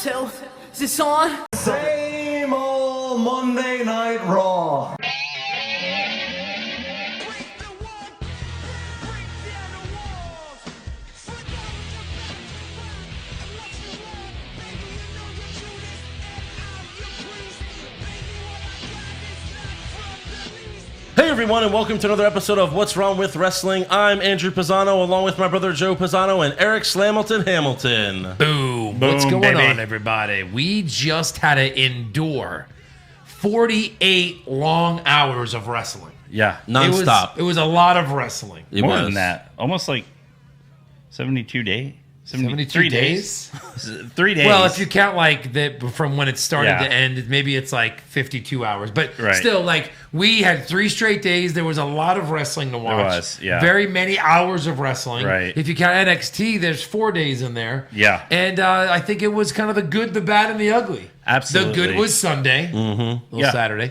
tell. Is this on? Same old Monday Night Raw. Hey everyone, and welcome to another episode of What's Wrong with Wrestling. I'm Andrew Pisano, along with my brother Joe Pisano and Eric Slamilton Hamilton. Boom. What's going on, everybody? We just had to endure 48 long hours of wrestling. Yeah, nonstop. It was a lot of wrestling. More than that. Almost like 72 days. 73 days? 3 days. Well, if you count like from when it started Yeah. to end, maybe it's like 52 hours. But Right. still, like, we had 3 straight days. There was a lot of wrestling to watch. was, yeah. Very many hours of wrestling. Right. If you count NXT, there's 4 days in there. Yeah. And I think it was kind of the good, the bad, and the ugly. Absolutely. The good was Sunday, little Yeah. Saturday.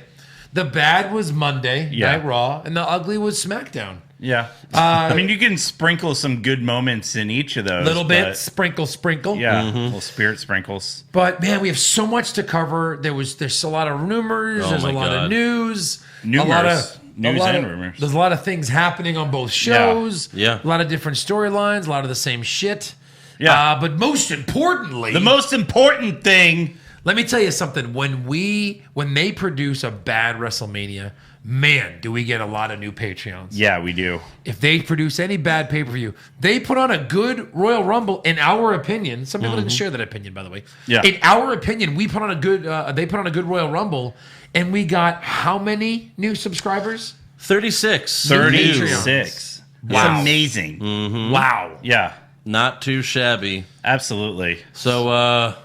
The bad was Monday, Yeah. Night Raw. And the ugly was SmackDown. Yeah. I mean, you can sprinkle some good moments in each of those. Little bit, but- sprinkle. Yeah. Little spirit sprinkles. But man, we have so much to cover. There's a lot of rumors. Oh there's a my lot God. of news. Numerous. A lot of News and rumors. There's a lot of things happening on both shows. Yeah. A lot of different storylines. A lot of the same shit. Yeah. But most importantly, The most important thing. let me tell you something. When they produce a bad WrestleMania, man, do we get a lot of new Patreons. Yeah, we do. If they produce any bad pay-per-view, they put on a good Royal Rumble, in our opinion. Some people didn't share that opinion, by the way. Yeah. In our opinion, we put on a good. They put on a good Royal Rumble, and we got how many new subscribers? 36. 36. Wow. It's amazing. Wow. Yeah. Not too shabby. Absolutely. So,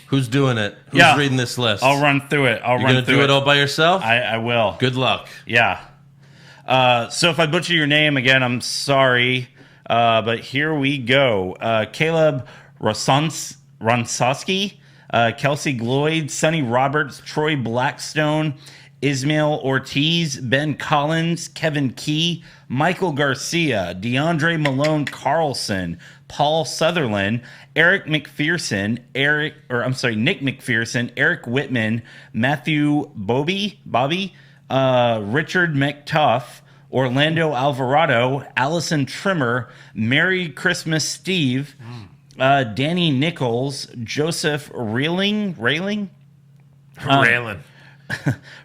who's doing it? Who's Yeah. reading this list? I'll run through it. You're going to do it all by yourself? I will. Good luck. Yeah. So if I butcher your name again, I'm sorry. But here we go. Caleb Ronsowski, Kelsey Gloyd, Sonny Roberts, Troy Blackstone, Ismail Ortiz, Ben Collins, Kevin Key, Michael Garcia, DeAndre Malone Carlson, Paul Sutherland, Nick McPherson, Nick McPherson, Eric Whitman, Matthew Bobby, Richard McTuff, Orlando Alvarado, Allison Trimmer, Merry Christmas Steve, Danny Nichols, Joseph Railing,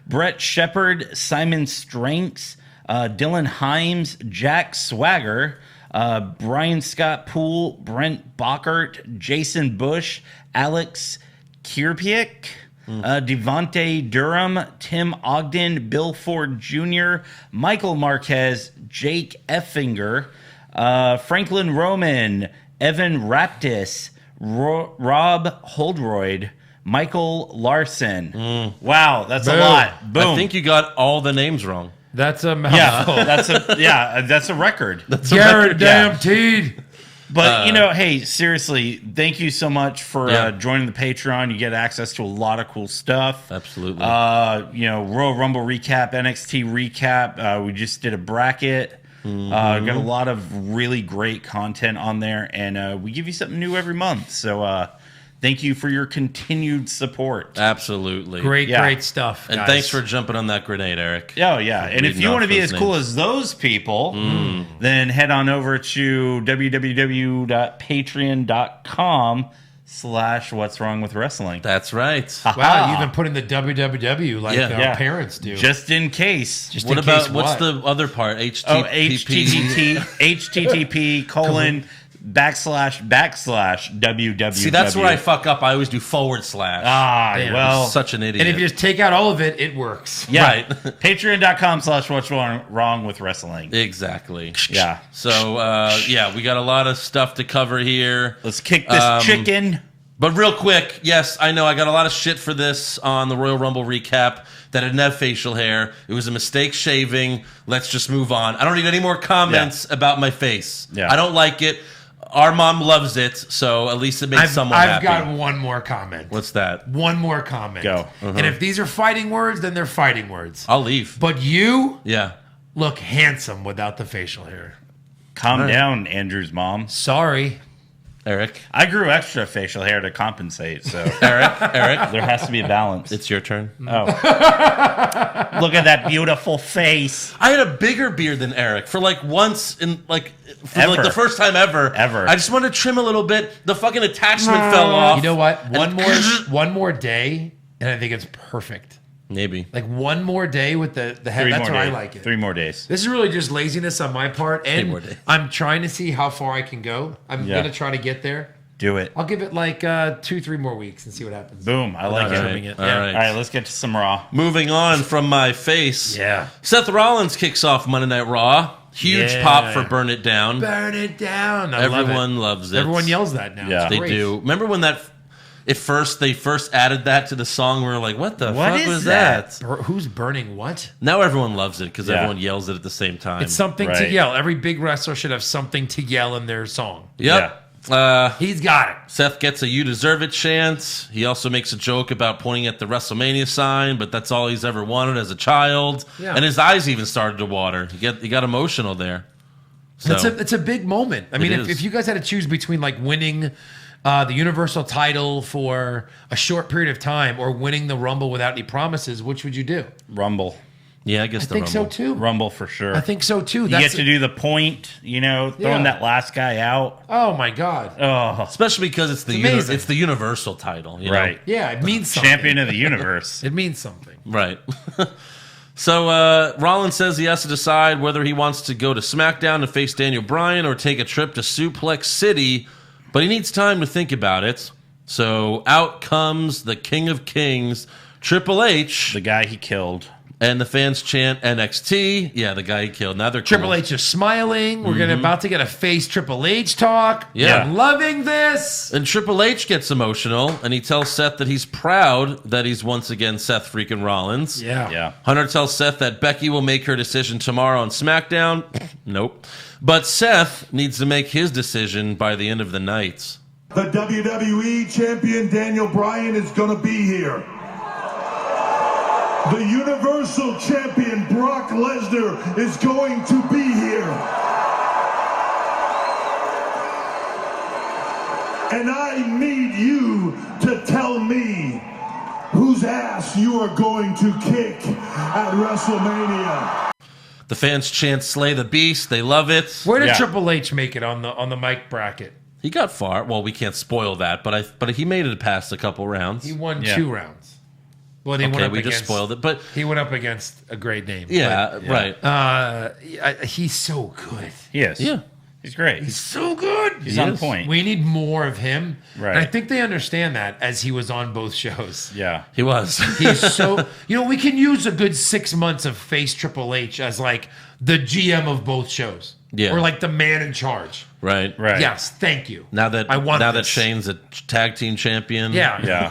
Brett Shepard, Simon Stranks, Dylan Himes, Jack Swagger, Brian Scott Poole, Brent Bockert, Jason Bush, Alex Kierpiek, Devontae Durham, Tim Ogden, Bill Ford Jr., Michael Marquez, Jake Effinger, Franklin Roman, Evan Raptis, Rob Holdroyd, Michael Larson. Wow, that's a lot. Boom. I think you got all the names wrong. That's a Yeah, that's a record. Guaranteed. But hey, seriously, thank you so much for joining the Patreon. You get access to a lot of cool stuff. Absolutely. Royal Rumble recap, NXT recap. We just did a bracket. Got a lot of really great content on there, and we give you something new every month. So thank you for your continued support. Absolutely. Great stuff. And guys. thanks for jumping on that grenade, Eric. Oh, yeah. And if reading you want to off be those as cool names. as those people, then head on over to www.patreon.com/What's Wrong with Wrestling. That's right. Wow, you've been putting the www like Yeah. our parents do. Just in case. Just What in about case what's what? the other part? http://www. See, that's where I fuck up. I always do /. Damn. Well, Such an idiot. And if you just take out all of it, it works. yeah. Right. Patreon.com/What's Wrong with Wrestling. Exactly. Yeah. So, we got a lot of stuff to cover here. Let's kick this chicken. But real quick, yes, I know I got a lot of shit for this on the Royal Rumble recap that didn't have facial hair. It was a mistake shaving. Let's just move on. I don't need any more comments about my face. Yeah. I don't like it. Our mom loves it, so at least it makes someone I've happy. got one more comment. What's that? One more comment. Go. And if these are fighting words, then they're fighting words. I'll leave. But you Yeah. look handsome without the facial hair. Calm down, Andrew's mom. Sorry. Eric. I grew extra facial hair to compensate, so Eric. there has to be a balance. It's your turn. Oh, look at that beautiful face. I had a bigger beard than Eric for like once in like for Ever. like the first time ever. Ever. I just wanted to trim a little bit. The fucking attachment fell off. You know what? And- One more day, and I think it's perfect. Maybe. Like one more day with the head. 3 That's more how I days. like it. 3 more days. This is really just laziness on my part, and more days. I'm trying to see how far I can go. I'm Yeah. gonna try to get there. Do it. I'll give it like 2-3 more weeks and see what happens. Boom. I like All it. right. trimming it. All Yeah. right. All right, let's get to some Raw. Moving on from my face. Yeah. Seth Rollins kicks off Monday Night Raw. Huge Yeah. pop for Burn It Down. Burn it down. Everyone loves it. Everyone yells that now. Yeah. It's They great. do. Remember when they first added that to the song? We were like, what the What fuck is was that? that? Who's burning what? Now everyone loves it because Yeah. everyone yells it at the same time. It's something to Right. yell. Every big wrestler should have something to yell in their song. Yep. He's got it. Seth gets a "You Deserve It" chant. He also makes a joke about pointing at the WrestleMania sign, but that's all he's ever wanted as a child. Yeah. And his eyes even started to water. He got emotional there. So It's a big moment. I mean, is. if you guys had to choose between like winning the Universal title for a short period of time or winning the Rumble without any promises, which would you do? Rumble. yeah, I guess I the think Rumble. so too. Rumble for sure. I think so too. you That's get to do the point, throwing Yeah. that last guy out. Oh my god. Oh, Especially because it's the amazing. it's the Universal title, you know? right. Yeah, it means something. Champion of the universe. It means something. Right. So Rollins says he has to decide whether he wants to go to SmackDown and face Daniel Bryan or take a trip to Suplex City, but he needs time to think about it. So out comes the King of Kings, Triple H, The guy he killed. and the fans chant NXT. Yeah, the guy he killed. Now they're cool. Triple H is smiling. We're about to get a face Triple H talk. Yeah. I'm loving this. And Triple H gets emotional, and he tells Seth that he's proud that he's once again Seth freaking Rollins. Yeah. Hunter tells Seth that Becky will make her decision tomorrow on SmackDown. Nope. But Seth needs to make his decision by the end of the night. The WWE champion Daniel Bryan is going to be here. The Universal champion Brock Lesnar is going to be here. And I need you to tell me whose ass you are going to kick at WrestleMania. The fans chant "Slay the Beast." They love it. Where did Yeah. Triple H make it on the mic bracket? He got far. Well, we can't spoil that, but he made it past a couple rounds. He won Yeah. 2 rounds. Well, he went Okay, up we against, just spoiled it, but He went up against a great name. yeah, right. But, he's so good. He is. Yeah. He's great. He's so good. He's He on is. point. We need more of him. Right. And I think they understand that as he was on both shows. Yeah. He was. He's so, we can use a good 6 months of face Triple H as like the GM of both shows. Yeah. Or like the man in charge. right. Right. Yes, thank you. Now that this. Shane's a tag team champion. Yeah. Yeah.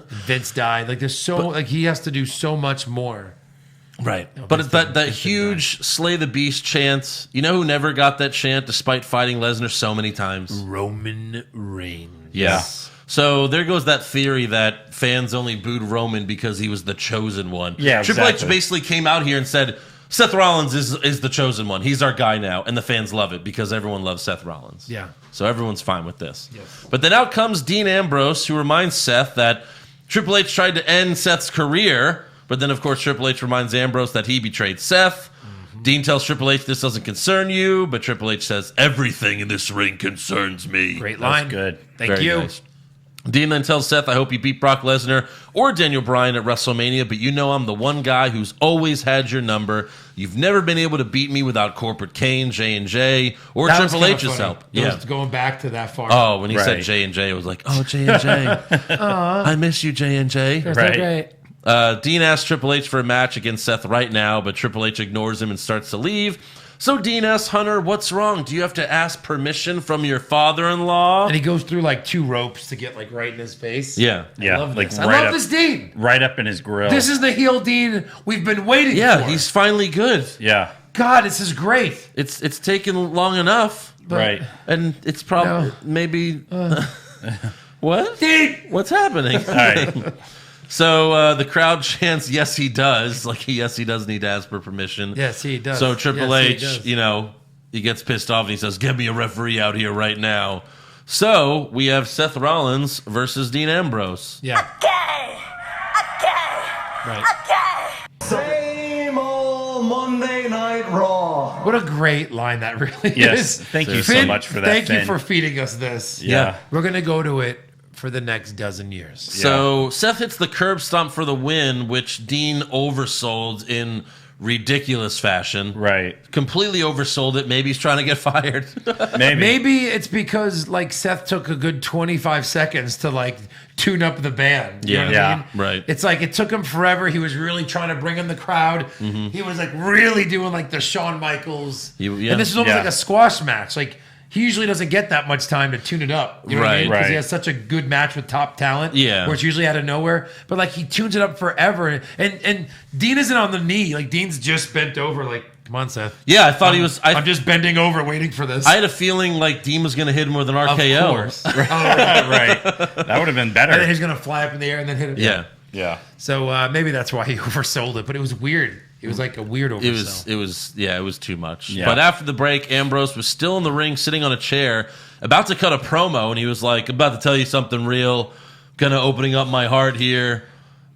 Vince died. Like there's like he has to do so much more. Right. But Vince that didn't huge "Slay the Beast" chant. You know who never got that chant despite fighting Lesnar so many times? Roman Reigns. Yeah. So there goes that theory that fans only booed Roman because he was the chosen one. Yeah, Triple H exactly. basically came out here and said, Seth Rollins is the chosen one. He's our guy now. And the fans love it because everyone loves Seth Rollins. Yeah. So everyone's fine with this. Yes. But then out comes Dean Ambrose, who reminds Seth that Triple H tried to end Seth's career. But then, of course, Triple H reminds Ambrose that he betrayed Seth. Dean tells Triple H this doesn't concern you, but Triple H says, everything in this ring concerns me. Great line. That's good. Thank Very you. nice. Dean then tells Seth, I hope you beat Brock Lesnar or Daniel Bryan at WrestleMania, but you know I'm the one guy who's always had your number. You've never been able to beat me without Corporate Kane, J&J, or That was Triple kinda H's funny. help. Those Yeah. Going back to that far. Oh, when he said Right. J&J, it was like, oh, J&J. I miss you, J&J. That's Right. great. Dean asks Triple H for a match against Seth right now, but Triple H ignores him and starts to leave. So Dean asks Hunter, what's wrong? Do you have to ask permission from your father-in-law? And he goes through like 2 ropes to get like right in his face. Yeah. Yeah. I love like this. right I love up, this Dean. right up in his grill. This is the heel Dean we've been waiting Yeah, for. he's finally good. yeah. God, this is great. It's taken long enough. Right. And it's probably No. maybe what? Dean! What's happening? All right. So the crowd chants, "Yes, he does!" Like, yes, he does need to ask for permission. Yes, he does. So Triple Yes, he H, does. he gets pissed off and he says, "Get me a referee out here right now." So we have Seth Rollins versus Dean Ambrose. Yeah. Right. Same old Monday Night Raw. What a great line that really Yes. is. Thank you so Finn, much for that. Thank you Finn. for feeding us this. Yeah. We're going to go to it for the next dozen years. So Seth hits the curb stomp for the win, which Dean oversold in ridiculous fashion. Right. Completely oversold it. Maybe he's trying to get fired. Maybe it's because like Seth took a good 25 seconds to like tune up the band. You know what I mean? Right. It's like it took him forever. He was really trying to bring in the crowd. He was like really doing like the Shawn Michaels. Yeah. And this is almost Yeah. like a squash match. Like he usually doesn't get that much time to tune it up. You know what I Right. mean? Because he Right. has such a good match with top talent. Yeah. Where it's usually out of nowhere. But like he tunes it up forever. And Dean isn't on the knee. Like Dean's just bent over like, come on, Seth. Yeah, I thought he was. I'm just bending over waiting for this. I had a feeling like Dean was going to hit him with an RKO. Of course. Oh, Right. That would have been better. and then he's going to fly up in the air and then hit it. Yeah. Yeah. So maybe that's why he oversold it, but it was weird. It was like a weird oversell. It was too much. Yeah. But after the break, Ambrose was still in the ring, sitting on a chair, about to cut a promo, and he was like, "About to tell you something real, gonna opening up my heart here."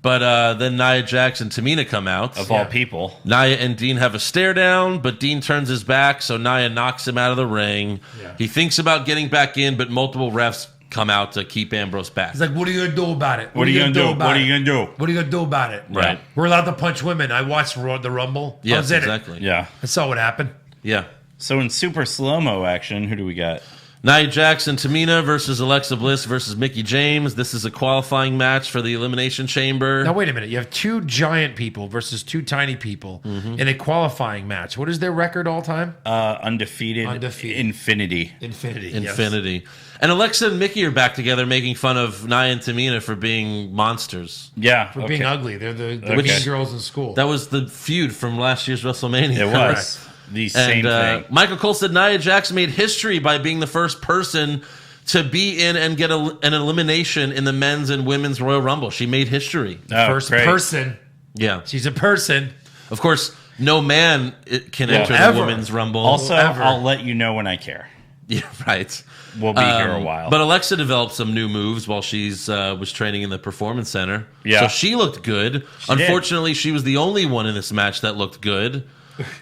But then Nia Jax and Tamina come out. Of all people. Nia and Dean have a stare down, but Dean turns his back, so Nia knocks him out of the ring. Yeah. He thinks about getting back in, but multiple refs come out to keep Ambrose back. He's like, what are you going to do about it? What are you going to do? What are you going to do? What are you going to do about it? Right. We're allowed to punch women. I watched the Rumble. I Yes, was in exactly. it. Yeah. I saw what happened. Yeah. So in super slow-mo action, who do we got? Nia Jax and Tamina versus Alexa Bliss versus Mickie James. This is a qualifying match for the Elimination Chamber. Now, wait a minute. You have two giant people versus two tiny people in a qualifying match. What is their record all time? Undefeated. Infinity. Infinity. Infinity. And Alexa and Mickie are back together making fun of Nia and Tamina for being monsters. Yeah. For being ugly. They're the Okay. mean girls in school. That was the feud from last year's WrestleMania. It was. The same thing. Michael Cole said Nia Jax made history by being the first person to be in and get an elimination in the men's and women's Royal Rumble. She made history. First great. person. Yeah. She's a person. Of course, no man can enter the Ever. women's Rumble. Also, Ever. I'll let you know when I care. Yeah, right. We'll be here a while. But Alexa developed some new moves while she's was training in the Performance Center. Yeah. So she looked good. Unfortunately, she was the only one in this match that looked good.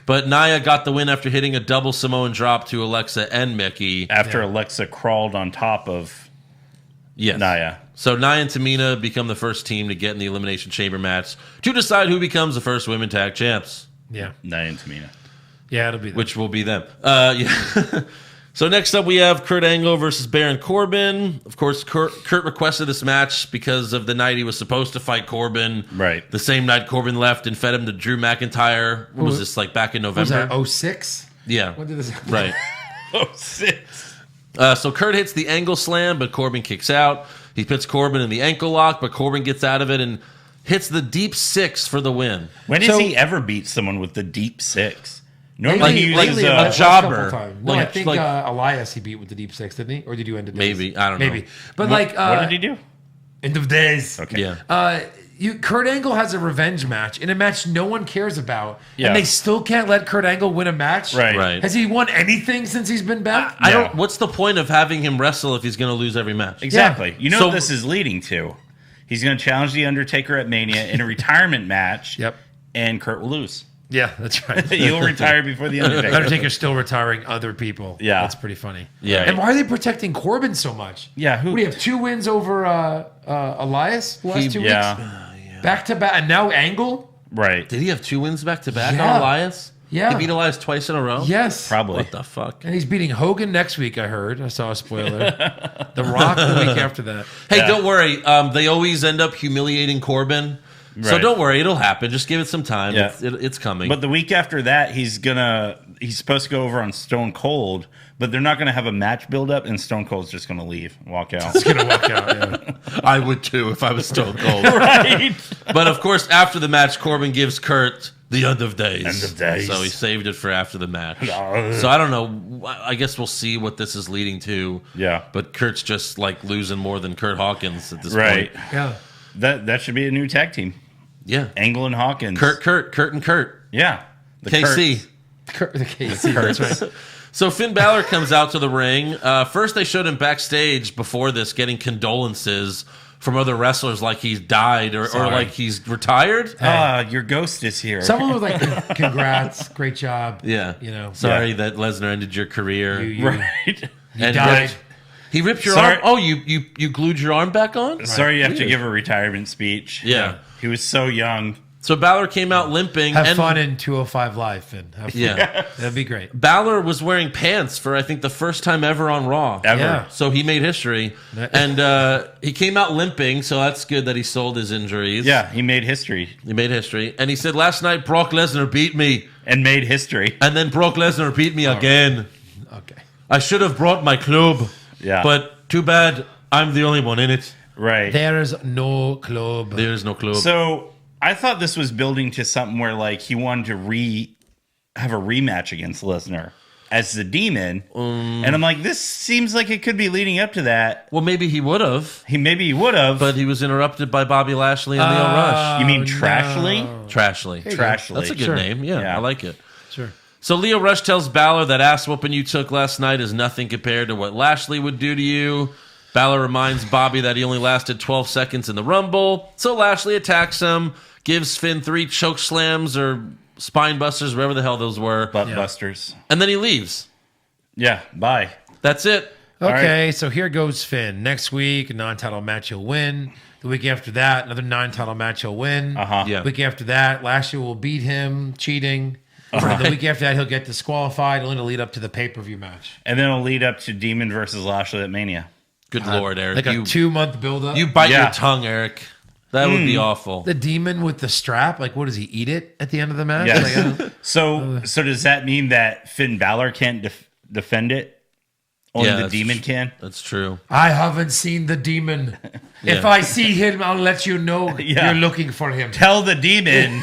But Nia got the win after hitting a double Samoan drop to Alexa and Mickie. After Alexa crawled on top of Yes. Nia. So Nia and Tamina become the first team to get in the Elimination Chamber match to decide who becomes the first women tag champs, Yeah. Nia and Tamina. Yeah, it'll be them. which will be them. Yeah. So next up we have Kurt Angle versus Baron Corbin. Of course, Kurt requested this match because of the night he was supposed to fight Corbin. Right. The same night Corbin left and fed him to Drew McIntyre. What was this, like back in What was November? that, 06? Yeah. When did this Right. Oh, 6. So Kurt hits the angle slam, but Corbin kicks out. He puts Corbin in the ankle lock, but Corbin gets out of it and hits the deep six for the win. When So- has he ever beat someone with the deep 6? Normally he Like uses a last jobber. couple times. No, I Like- think like- Elias he beat with the deep six, didn't he? Or did you end of days? Maybe. I don't know. Maybe. But what did he do? End of days. Okay. Yeah. Kurt Angle has a revenge match in a match no one cares about, Yeah. and they still can't let Kurt Angle win a match. Right. Right. Has he won anything since he's been back? I Yeah. don't. What's the point of having him wrestle if he's going to lose every match? Exactly. You know So- what this is leading to? He's going to challenge The Undertaker at Mania in a retirement match. Yep. And Kurt will lose. Yeah, that's right. He'll retire before The Undertaker. Undertaker's still retiring other people. Yeah. That's pretty funny. Yeah. And why are they protecting Corbin so much? Yeah, who- What do you have 2 wins over Elias the last 2 weeks? Yeah. Back to back, and now Angle. Right. Did he have 2 wins back to back Yeah. on Elias? Yeah. He beat Elias twice in a row? Yes, Probably. What the fuck? And he's beating Hogan next week. I heard. I saw a spoiler. The Rock the week after that. Hey, Yeah. don't worry. They always end up humiliating Corbin. So Right. don't worry. It'll happen. Just give it some time. Yeah. It's coming. But the week after that, he's supposed to go over on Stone Cold, but they're not gonna have a match build up, and Stone Cold's just gonna leave, walk out. He's gonna walk out. Yeah. I would too if I was Stone Cold. Right. But of course, after the match, Corbin gives Kurt the end of days. End of days. So he saved it for after the match. So I don't know. I guess we'll see what this is leading to. Yeah. But Kurt's just like losing more than Kurt Hawkins at this Right. point. Yeah. That should be a new tag team. Yeah. Angle and Hawkins. Kurt, and Kurt. Yeah. The KC. Kurts. The KC, that's right. So Finn Balor comes out to the ring. First, they showed him backstage before this getting condolences from other wrestlers, like he's died or like he's retired. Your ghost is here. Someone was like, "Congrats, great job." Yeah, you know, sorry that Lesnar ended your career. Right. And died. He ripped your Sorry. arm. Oh, you glued your arm back on? Sorry, you have to give a retirement speech. Yeah. He was so young. So Balor came out limping. Have and fun in 205 Live, Finn. Have fun. Yeah. That'd be great. Balor was wearing pants for, I think, the first time ever on Raw. Ever. Yeah. So he made history. And he came out limping, so that's good that he sold his injuries. Yeah, he made history. He made history. And he said, last night, Brock Lesnar beat me. And made history. And then Brock Lesnar beat me again. Okay. I should have brought my club. Yeah. But too bad I'm the only one in it. Right. There is no club. There is no club. So I thought this was building to something where like he wanted to have a rematch against Lesnar as the Demon. And I'm like, this seems like it could be leading up to that. Well, maybe he would have. Maybe he would have. But he was interrupted by Bobby Lashley and Leo Rush. You mean no. Trashly? Trashly. Trashly. That's a good Sure. name. Yeah, Yeah. I like it. Sure. So Leo Rush tells Balor that ass whooping you took last night is nothing compared to what Lashley would do to you. Balor reminds Bobby that he only lasted 12 seconds in the Rumble. So Lashley attacks him, gives Finn 3 choke slams or spine busters, whatever the hell those were. Butt busters. And then he leaves. Yeah, bye. That's it. Okay, so here goes Finn. Next week, a non-title match he'll win. The week after that, another non-title match he'll win. Yeah. Week after that, Lashley will beat him, cheating. The week after that, he'll get disqualified. It'll lead up to the pay-per-view match. And then it'll lead up to Demon versus Lashley at Mania. Good Lord, Eric. Like a 2-month build-up. You bite Yeah. your tongue, Eric. That would be awful. The Demon with the strap, like what does he eat it at the end of the match? Yes. Like, I don't- So does that mean that Finn Balor can't defend it? Only the that's Demon can? That's true. I haven't seen the Demon. If Yeah. I see him, I'll let you know Yeah. you're looking for him. Tell the Demon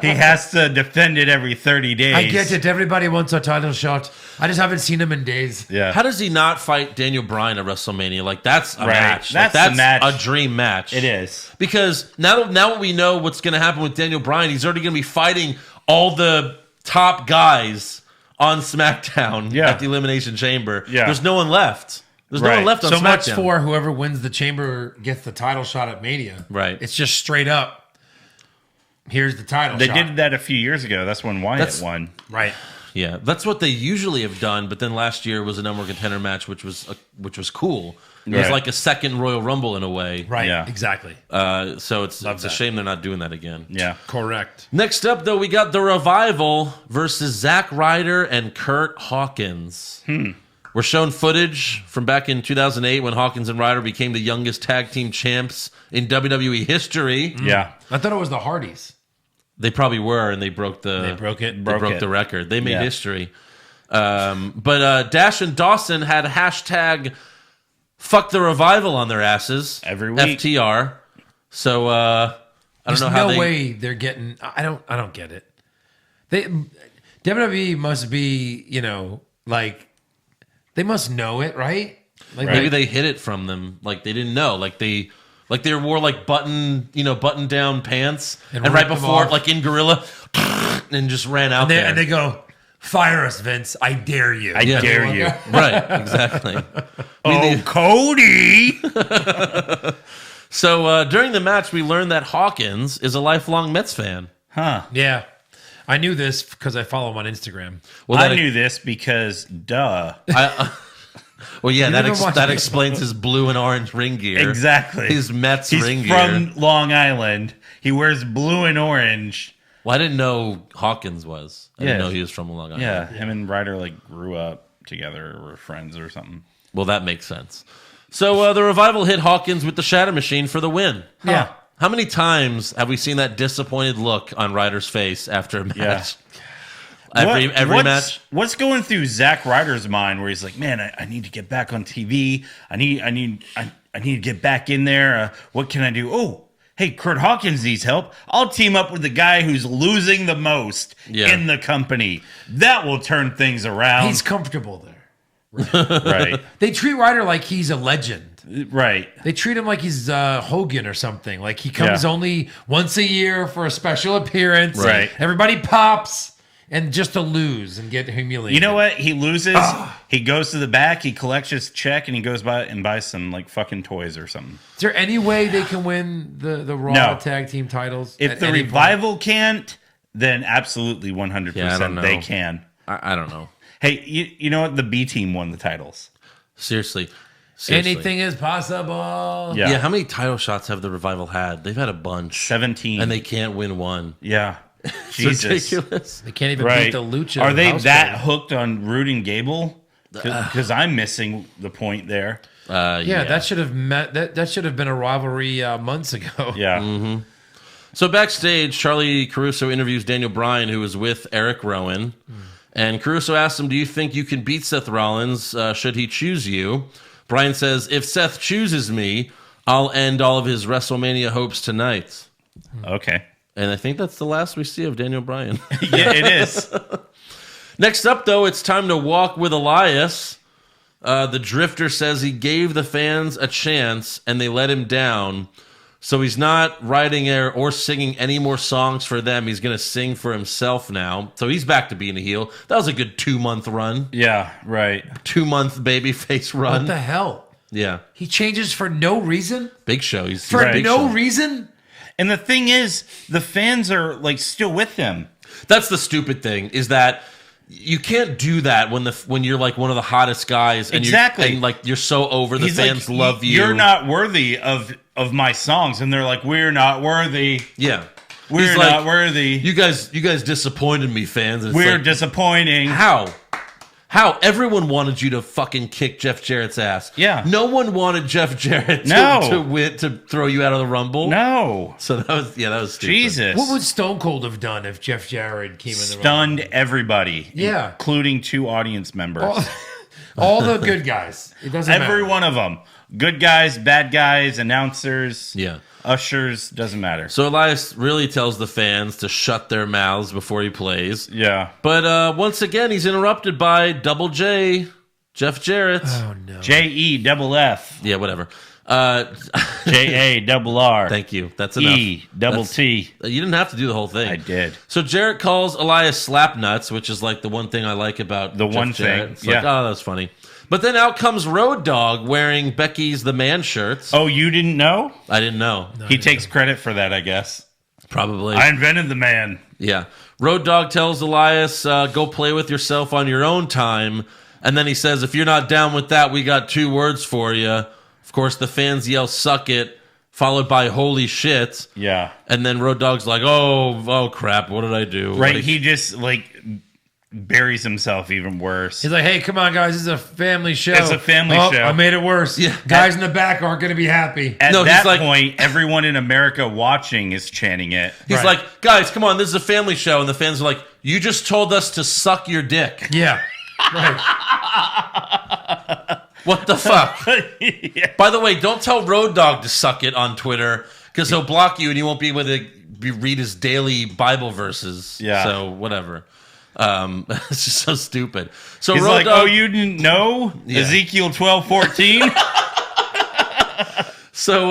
he has to defend it every 30 days. I get it. Everybody wants a title shot. I just haven't seen him in days. Yeah. How does he not fight Daniel Bryan at WrestleMania? Like, that's a Right. match. That's Like, the match. a dream match. It is. Because now we know what's going to happen with Daniel Bryan. He's already going to be fighting all the top guys on SmackDown Yeah. at the Elimination Chamber. Yeah. There's no one left. There's no Right. one left on So SmackDown. much for whoever wins the chamber gets the title shot at Mania. Right. It's just straight up. Here's the title They shot. did that a few years ago. That's when Wyatt won. Right. Yeah, that's what they usually have done. But then last year was a number one contender match, which was cool. It was Right. like a second Royal Rumble in a way. Right. Yeah. Exactly. So it's a that. shame they're not doing that again. Yeah. Correct. Next up, though, we got the Revival versus Zack Ryder and Kurt Hawkins. We're shown footage from back in 2008 when Hawkins and Ryder became the youngest tag team champs in WWE history. Yeah. I thought it was the Hardys. They probably were, and they broke the They broke it. they broke it. the record. They made Yeah. history. But Dash and Dawson had hashtag fuck the Revival on their asses Every week. FTR. So I don't There's know how no they. way they're getting. I don't get it. They WWE must be, like they must know it, right? Like Maybe they hid it from them. Like they didn't know. Like they wore like button down pants, And and right ripped them before off. like in Gorilla, and just ran out there. and they go, fire us, Vince! I dare you. I dare you. Right, exactly. Oh, Cody. So during the match, we learned that Hawkins is a lifelong Mets fan. Huh. Yeah, I knew this because I follow him on Instagram. Well, I knew this because, duh. Well, yeah, never watched that it. explains his blue and orange ring gear. Exactly. His Mets He's ring from gear. Long Island. He wears blue and orange. Well, I didn't know Hawkins was. I didn't Yeah. know he was from Long Island. Yeah. Him and Ryder like grew up together or were friends or something. Well, that makes sense. So the Revival hit Hawkins with the Shatter Machine for the win. Yeah. How many times have we seen that disappointed look on Ryder's face after a match? Every what's, match. What's going through Zack Ryder's mind where he's like, man, I need to get back on TV. I need to get back in there. What can I do? Oh, hey, Kurt Hawkins needs help. I'll team up with the guy who's losing the most in the company. That will turn things around. He's comfortable there. right. They treat Ryder like he's a legend. Right. They treat him like he's Hogan or something. Like he comes Yeah. only once a year for a special appearance. Right. Everybody pops. and just to lose and get humiliated. You know what? He loses. He goes to the back. He collects his check, and he goes by and buys some like fucking toys or something. Is there any way they can win the Raw No. tag team titles? If at the any point? Revival can't, then absolutely 100% Yeah, I don't know. they can. I don't know. Hey, you know what? The B team won the titles. Seriously. Anything is possible. Yeah. Yeah, how many title shots have the Revival had? They've had a bunch. 17. And they can't win one. Yeah. It's Jesus. ridiculous. They can't even Right. beat the Lucha. Are they House that Party. hooked on Rude and Gable? Because I'm missing the point there. Yeah, that should have met. That should have been a rivalry months ago. Yeah. So backstage, Charlie Caruso interviews Daniel Bryan, who was with Eric Rowan. And Caruso asks him, do you think you can beat Seth Rollins should he choose you? Bryan says, if Seth chooses me, I'll end all of his WrestleMania hopes tonight. Okay. And I think that's the last we see of Daniel Bryan. Yeah, it is. Next up, though, it's time to walk with Elias. The Drifter says he gave the fans a chance and they let him down. So he's not writing or singing any more songs for them. He's going to sing for himself now. So he's back to being a heel. That was a good 2-month run. Yeah, right. 2-month babyface run. What the hell? Yeah. He changes for no reason? Big Show. He's For Big no Show. reason? And the thing is, the fans are like still with them. That's the stupid thing, is that you can't do that when you're like one of the hottest guys and Exactly. and like you're so over. The He's fans like, love you. You're not worthy of my songs, and they're like, we're not worthy. Yeah. We're He's not like, worthy. You guys disappointed me, fans. And it's We're like, disappointing. How? Everyone wanted you to fucking kick Jeff Jarrett's ass. Yeah. No one wanted Jeff Jarrett No. to win, to throw you out of the Rumble. No. So that was stupid. Jesus. What would Stone Cold have done if Jeff Jarrett came in the Stunned everybody. Yeah. Including 2 audience members. All the good guys. It doesn't Every matter. one of them. Good guys, bad guys, announcers, Yeah. ushers, doesn't matter. So Elias really tells the fans to shut their mouths before he plays. Yeah. But once again, he's interrupted by Double J, Jeff Jarrett. Oh, no. JEFF. Yeah, whatever. JARR. Thank you. That's enough. E-double-T. You didn't have to do the whole thing. I did. So Jarrett calls Elias Slapnuts, which is like the one thing I like about The Jeff one Jarrett. thing, It's like, yeah. oh, that's funny. But then out comes Road Dogg wearing Becky's The Man shirts. Oh, you didn't know? I didn't know. He takes credit for that, I guess. Probably. I invented the man. Yeah. Road Dogg tells Elias, go play with yourself on your own time. And then he says, if you're not down with that, we got 2 words for you. Of course, the fans yell, suck it, followed by holy shit. Yeah. And then Road Dogg's like, oh crap, what did I do? Right, Like, he just, like, buries himself even worse. He's like, hey, come on, guys. This is a family show. It's a family Oh, show. I made it worse. Yeah. Guys in the back aren't going to be happy. At No, he's that like- point, everyone in America watching is chanting it. He's Right. like, guys, come on, this is a family show. And the fans are like, you just told us to suck your dick. Yeah. Right. What the fuck? By the way, don't tell Road Dogg to suck it on Twitter because he'll block you and you won't be able to read his daily Bible verses. Yeah. So whatever. It's just so stupid. So He's Road like, Dogg, oh, you didn't know? Yeah. Ezekiel 12:14? So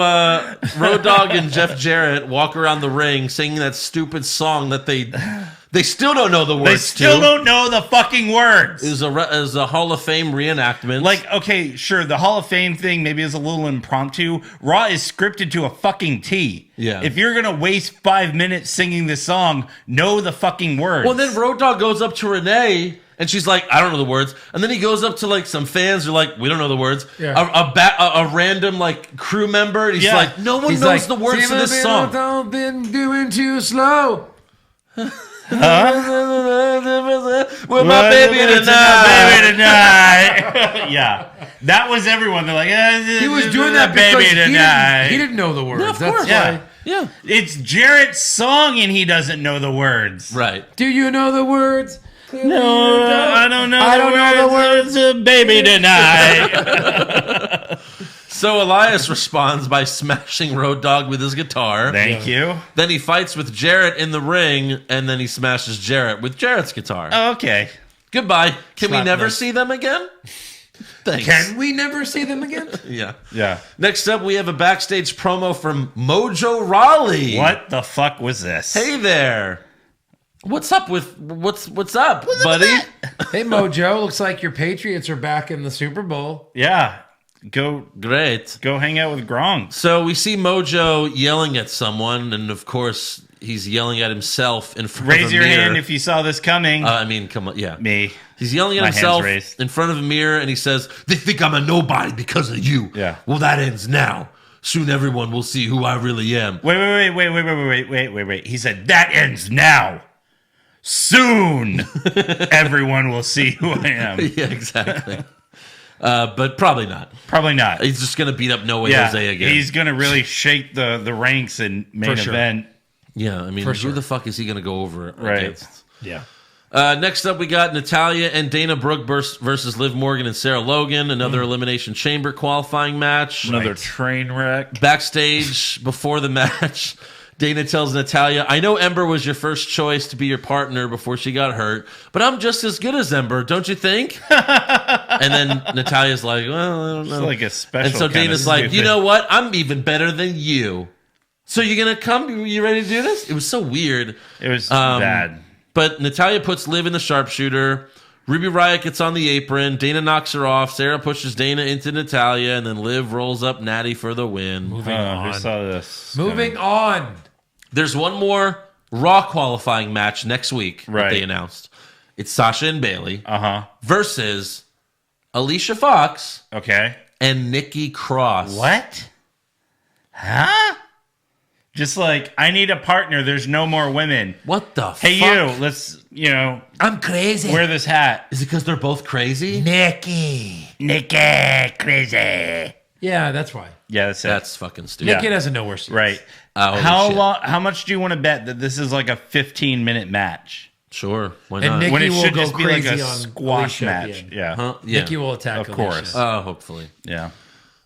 Road Dogg and Jeff Jarrett walk around the ring singing that stupid song that they still don't know the words They still to. don't know the fucking words. It was a Hall of Fame reenactment. Like, okay, sure, the Hall of Fame thing maybe is a little impromptu. Raw is scripted to a fucking T. Yeah. If you're going to waste 5 minutes singing this song, know the fucking words. Well, then Road Dogg goes up to Renee, and she's like, I don't know the words. And then he goes up to, like, some fans who are like, we don't know the words. Yeah. A random, like, crew member, and he's Yeah. like, no one He's knows like, the words to this song. Don't been doing too slow. With my baby tonight. Baby tonight. Yeah. That was everyone. They're like, He was doing that because baby tonight. he didn't know the words. Yeah, of That's course. Yeah. why. Yeah. It's Jarrett's song and he doesn't know the words. Right. Do you know the words? No, I don't know. I don't know the words. Baby tonight. So Elias responds by smashing Road Dogg with his guitar. Thank you. Then he fights with Jarrett in the ring, and then he smashes Jarrett with Jarrett's guitar. Okay. Goodbye. Can we Slap never nuts. see them again? Thanks. Can we never see them again? Yeah. Yeah. Next up, we have a backstage promo from Mojo Rawley. What the fuck was this? Hey there. What's up, buddy? Hey, Mojo, looks like your Patriots are back in the Super Bowl. Yeah. Go hang out with Gronk. So we see Mojo yelling at someone, and of course he's yelling at himself in front of a mirror. Raise your hand if you saw this coming. I mean, come on, yeah. Me. He's yelling at My hand's himself raised. in front of a mirror, and he says, "They think I'm a nobody because of you." Yeah. Well, that ends now. Soon everyone will see who I really am. Wait. He said, that ends now. Soon, everyone will see who I am. Yeah, exactly. But probably not. Probably not. He's just gonna beat up No Way Jose again. He's going to really shake the ranks in main For sure. event. Yeah, I mean, who the fuck is he gonna go over against? Yeah. Next up, we got Natalya and Dana Brooke versus Liv Morgan and Sarah Logan. Another Elimination Chamber qualifying match. Another train wreck. Backstage before the match, Dana tells Natalya, "I know Ember was your first choice to be your partner before she got hurt, but I'm just as good as Ember, don't you think?" And then Natalya's like, "Well, I don't know." It's like a special. And so kind of Dana's like, stupid. "You know what? I'm even better than you. So you're gonna come? You ready to do this?" It was so weird. It was bad. But Natalya puts Liv in the sharpshooter. Ruby Riott gets on the apron. Dana knocks her off. Sarah pushes Dana into Natalya, and then Liv rolls up Natty for the win. Moving Who on. saw this? Moving on. There's one more Raw qualifying match next week that Right. they announced. It's Sasha and Bailey Uh-huh. versus Alicia Fox Okay. and Nikki Cross. What? Huh? Just like, I need a partner. There's no more women. What the Hey, fuck? you. Let's, I'm crazy. wear this hat. Is it because they're both crazy? Nikki. Nikki, crazy. Yeah, that's why. Yeah, that's it. That's fucking stupid. Nikki doesn't know where she is. right. Holy How shit. long? How much do you want to bet that this is like a 15-minute match? Sure. Why And not? Nikki When it will should go just be like crazy a on squash Alicia at the match. end. Yeah. Huh? Yeah. Nikki will attack Of Alicia. course. Hopefully. Yeah.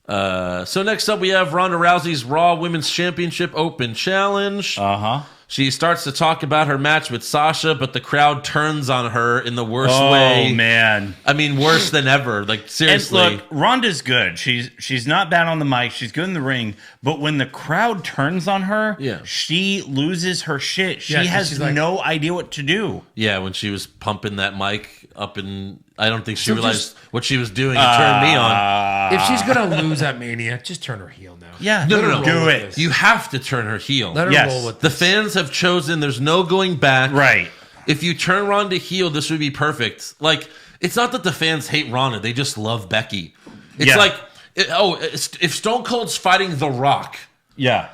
So next up, we have Ronda Rousey's Raw Women's Championship Open Challenge. Uh-huh. She starts to talk about her match with Sasha, but the crowd turns on her in the worst Oh, way. man. I mean, worse than ever. Like, seriously. And look, Ronda's good. She's not bad on the mic. She's good in the ring. But when the crowd turns on her, Yeah. she loses her shit. She Yeah, 'cause has she's like- no idea what to do. Yeah, when she was pumping that mic up in, I don't think she So realized what she was doing. It turned me on. If she's gonna lose at Mania, just turn her heel now. Yeah, No, Let her no, roll do with it. this. You have to turn her heel. Let her Yes. roll with The this. fans have chosen. There's no going back. Right. If you turn Ronda heel, this would be perfect. Like, it's not that the fans hate Ronda; they just love Becky. It's Yeah. like, if Stone Cold's fighting The Rock, Yeah.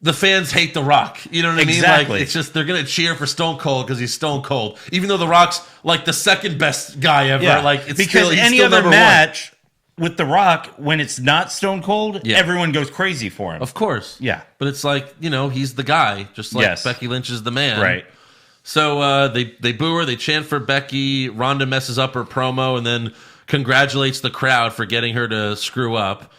the fans hate The Rock. You know what I mean? Exactly. Like, it's just they're gonna cheer for Stone Cold because he's Stone Cold, even though The Rock's like the second best guy ever. Yeah. Like, it's because still, he's any still other number match with The Rock, when it's not Stone Cold, Yeah. everyone goes crazy for him. one. Of course. Yeah. But it's like, he's the guy, just like Yes. Becky Lynch is the man. Right. So they boo her, they chant for Becky. Ronda messes up her promo and then congratulates the crowd for getting her to screw up.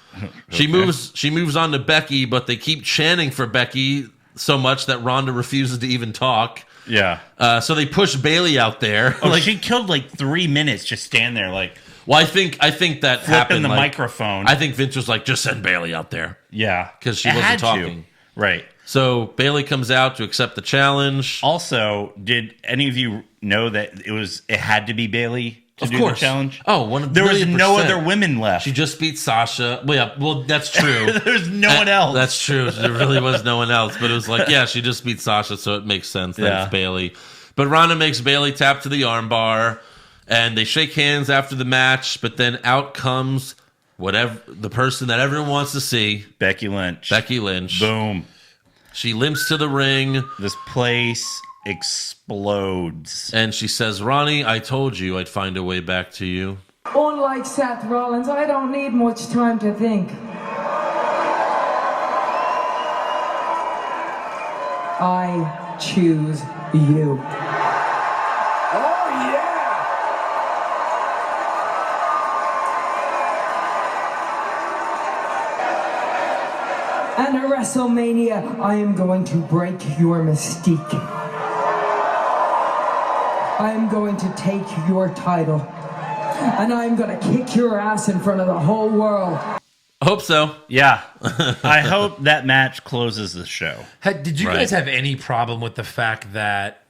She moves on to Becky, but they keep chanting for Becky so much that Ronda refuses to even talk. Yeah. So they push Bailey out there. Oh, she killed like 3 minutes just stand there like Well, I think that flipping happened. the like, microphone. I think Vince was like, just send Bailey out there yeah. because she It wasn't had to. talking. Right. So Bailey comes out to accept the challenge. Also, did any of you know that it had to be Bailey to Of do course. the challenge? Oh, 1 There was million no percent. other women left. She just beat Sasha. Well, yeah, well, that's true. There's no one else. That's true. There really was no one else. But it was like, yeah, she just beat Sasha, so it makes sense that Yeah. it's Bailey. But Ronda makes Bailey tap to the armbar, and they shake hands after the match. But then out comes the person that everyone wants to see, Becky Lynch. Becky Lynch. Boom. She limps to the ring, This place explodes. and she says, "Ronnie, I told you I'd find a way back to you." Unlike Seth Rollins, I don't need much time to think. I choose you. Oh, yeah! And at WrestleMania, I am going to break your mystique. I am going to take your title. And I'm going to kick your ass in front of the whole world. I hope so. Yeah. I hope that match closes the show. Did you Right. guys have any problem with the fact that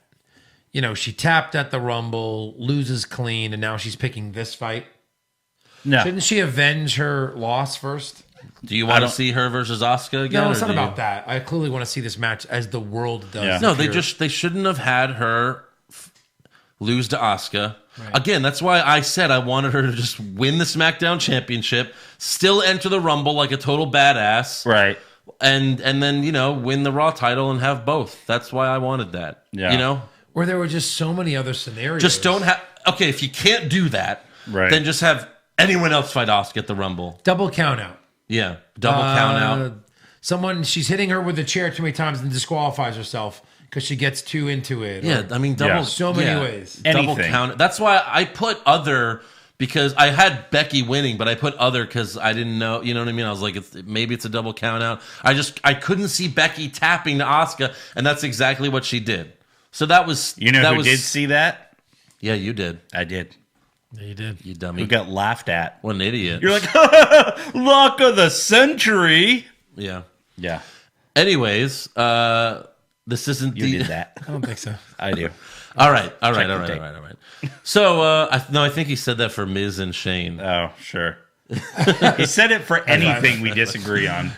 she tapped at the Rumble, loses clean, and now she's picking this fight. No. Shouldn't she avenge her loss first? Do you want to see her versus Asuka again? No, it's or not do you- about that. I clearly want to see this match as the world does. Yeah. No, they shouldn't have had her lose to Asuka. Right. Again, that's why I said I wanted her to just win the SmackDown Championship, still enter the Rumble like a total badass, Right. and then win the Raw title and have both. That's why I wanted that. Yeah. Where there were just so many other scenarios. Just don't have. Okay, if you can't do that, Right. then just have anyone else fight Asuka at the Rumble. double count out. Yeah, double count out. She's hitting her with a chair too many times and disqualifies herself because she gets too into it. Yeah, I mean double. Yeah. So many ways. Double Anything. count. That's why I put other. Because I had Becky winning, but I put other because I didn't know. You know what I mean? I was like, maybe it's a double count out. I couldn't see Becky tapping to Asuka, and that's exactly what she did. So that was Who did see that? Yeah, you did. I did. Yeah, you did. You dummy. Who got laughed at? What an idiot. You're like, lock of the century. Yeah. Yeah. Anyways, this isn't You did that. I don't think so. I do. All right. the tape. So, I think he said that for Miz and Shane. Oh, sure. He said it for anything we disagree on.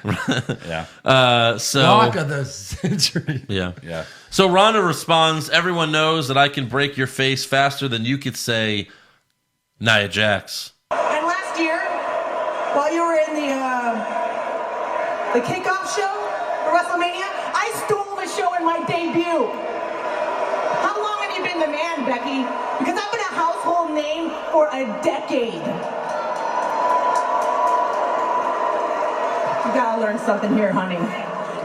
Yeah. Lock of the century. Yeah. Yeah. So Ronda responds, everyone knows that I can break your face faster than you could say Nia Jax. And last year, while you were in the kickoff show for WrestleMania, I stole the show in my debut. How long have you been the man, Becky? Because I've been a household name for a decade. You gotta learn something here, honey.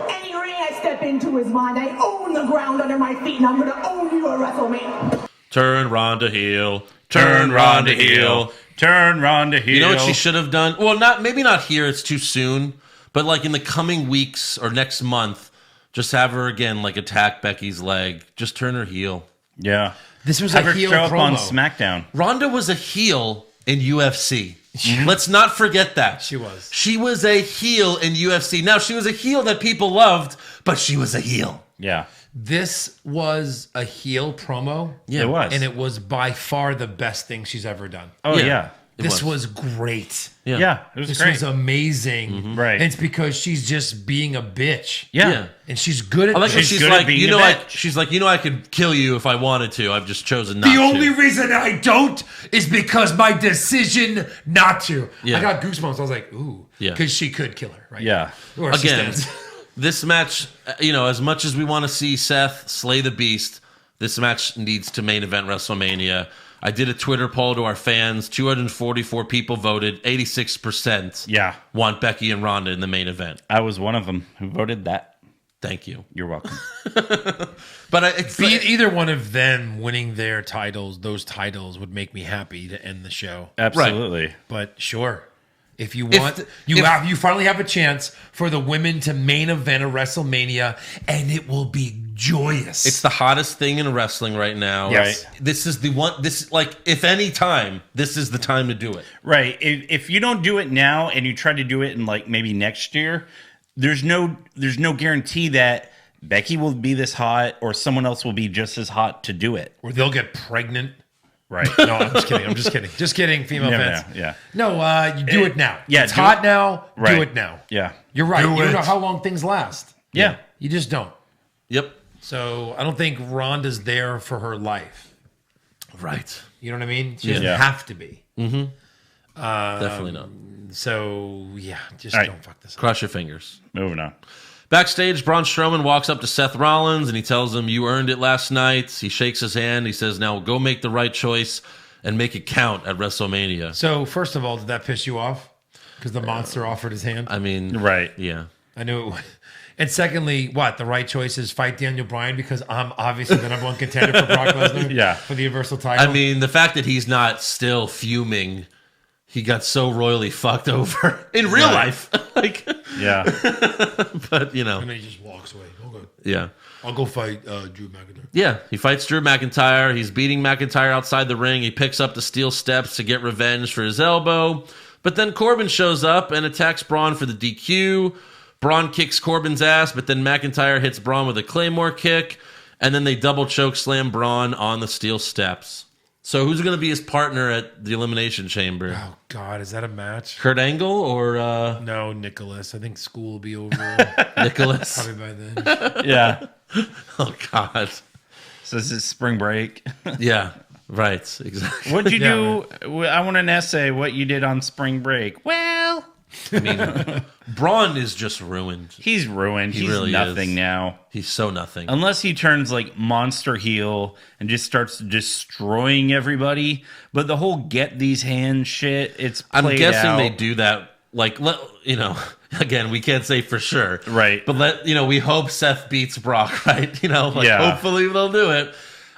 Any ring I step into is mine. I own the ground under my feet, and I'm gonna own you at WrestleMania. Turn Ronda heel. Turn Ronda heel. Turn Ronda heel. You know what she should have done? Well, maybe not here. It's too soon. But like in the coming weeks or next month, just have her again like attack Becky's leg. Just turn her heel. Yeah. This was Have a her heel show up on promo. SmackDown. Ronda was a heel in UFC. Let's not forget that. She was. She was a heel in UFC. Now, she was a heel that people loved, but she was a heel. Yeah. This was a heel promo. Yeah. It was. And it was by far the best thing she's ever done. Oh, Yeah. yeah. This was great. Yeah. It was This great. was amazing. Right. And it's because she's just being a bitch. Yeah. And she's good at I like how this. She's she's good at like, being a bitch. she's like, I could kill you if I wanted to. I've just chosen not The to. only reason I don't is because my decision not to. Yeah. I got goosebumps. I was like, ooh. Yeah. Because she could kill her, right? Yeah. Or she Again, stands. this match, as much as we want to see Seth slay the beast, this match needs to main event WrestleMania. I did a Twitter poll to our fans. 244 people voted. 86% Yeah. want Becky and Ronda in the main event. I was one of them who voted that. Thank you. You're welcome. But it's Either one of them winning their titles, those titles would make me happy to end the show. Absolutely. But sure, if you want, If- you finally have a chance for the women to main event a WrestleMania, and it will be joyous. It's the hottest thing in wrestling right now. Yes. This is the one. This like if any time, this is the time to do it. Right. If you don't do it now and you try to do it in like maybe next year, there's no guarantee that Becky will be this hot or someone else will be just as hot to do it. or they'll get pregnant. Right. No, I'm just kidding. I'm just kidding. Just kidding, female Never fans. know, yeah. No, you do it now. yeah, it's do hot it- now. Right. Do it now. Yeah. You're right. Do You don't it. know how long things last. Yeah. You just don't. Yep. So I don't think Rhonda's there for her life. Right. You know what I mean? She doesn't Yeah. have to be. Definitely not. So yeah, just All right. don't fuck this up. Cross your fingers. Moving on. Backstage, Braun Strowman walks up to Seth Rollins and he tells him, "You earned it last night." He shakes his hand. He says, "Now go make the right choice and make it count at WrestleMania." So first of all, did that piss you off? Because the monster offered his hand. I mean, Right. yeah. I knew it would. And secondly, what? The right choice is fight Daniel Bryan because I'm obviously the number one contender for Brock Lesnar Yeah. for the Universal title. I mean, the fact that he's not still fuming, he got so royally fucked over in real life. Like, Yeah. but and then he just walks away. Okay. yeah. I'll go fight Drew McIntyre. Yeah, he fights Drew McIntyre. He's beating McIntyre outside the ring. He picks up the steel steps to get revenge for his elbow. But then Corbin shows up and attacks Braun for the DQ. Braun kicks Corbin's ass, but then McIntyre hits Braun with a Claymore kick. And then they double choke slam Braun on the steel steps. So who's going to be his partner at the Elimination Chamber? Oh, God. Is that a match? Kurt Angle or No, Nicholas. I think school will be over. Nicholas? Probably by then. Yeah. Oh, God. So this is spring break. Yeah, right. Exactly. What'd you Yeah, do? I want an essay. What you did on spring break? Well, I mean, Braun is just ruined. he's ruined. He He's really nothing is. now. He's so nothing. Unless he turns like monster heel and just starts destroying everybody. But the whole get these hands shit, it's I'm played guessing out. they do that. Like, again, we can't say for sure. Right. But we hope Seth beats Brock, right? Yeah. Hopefully they'll do it.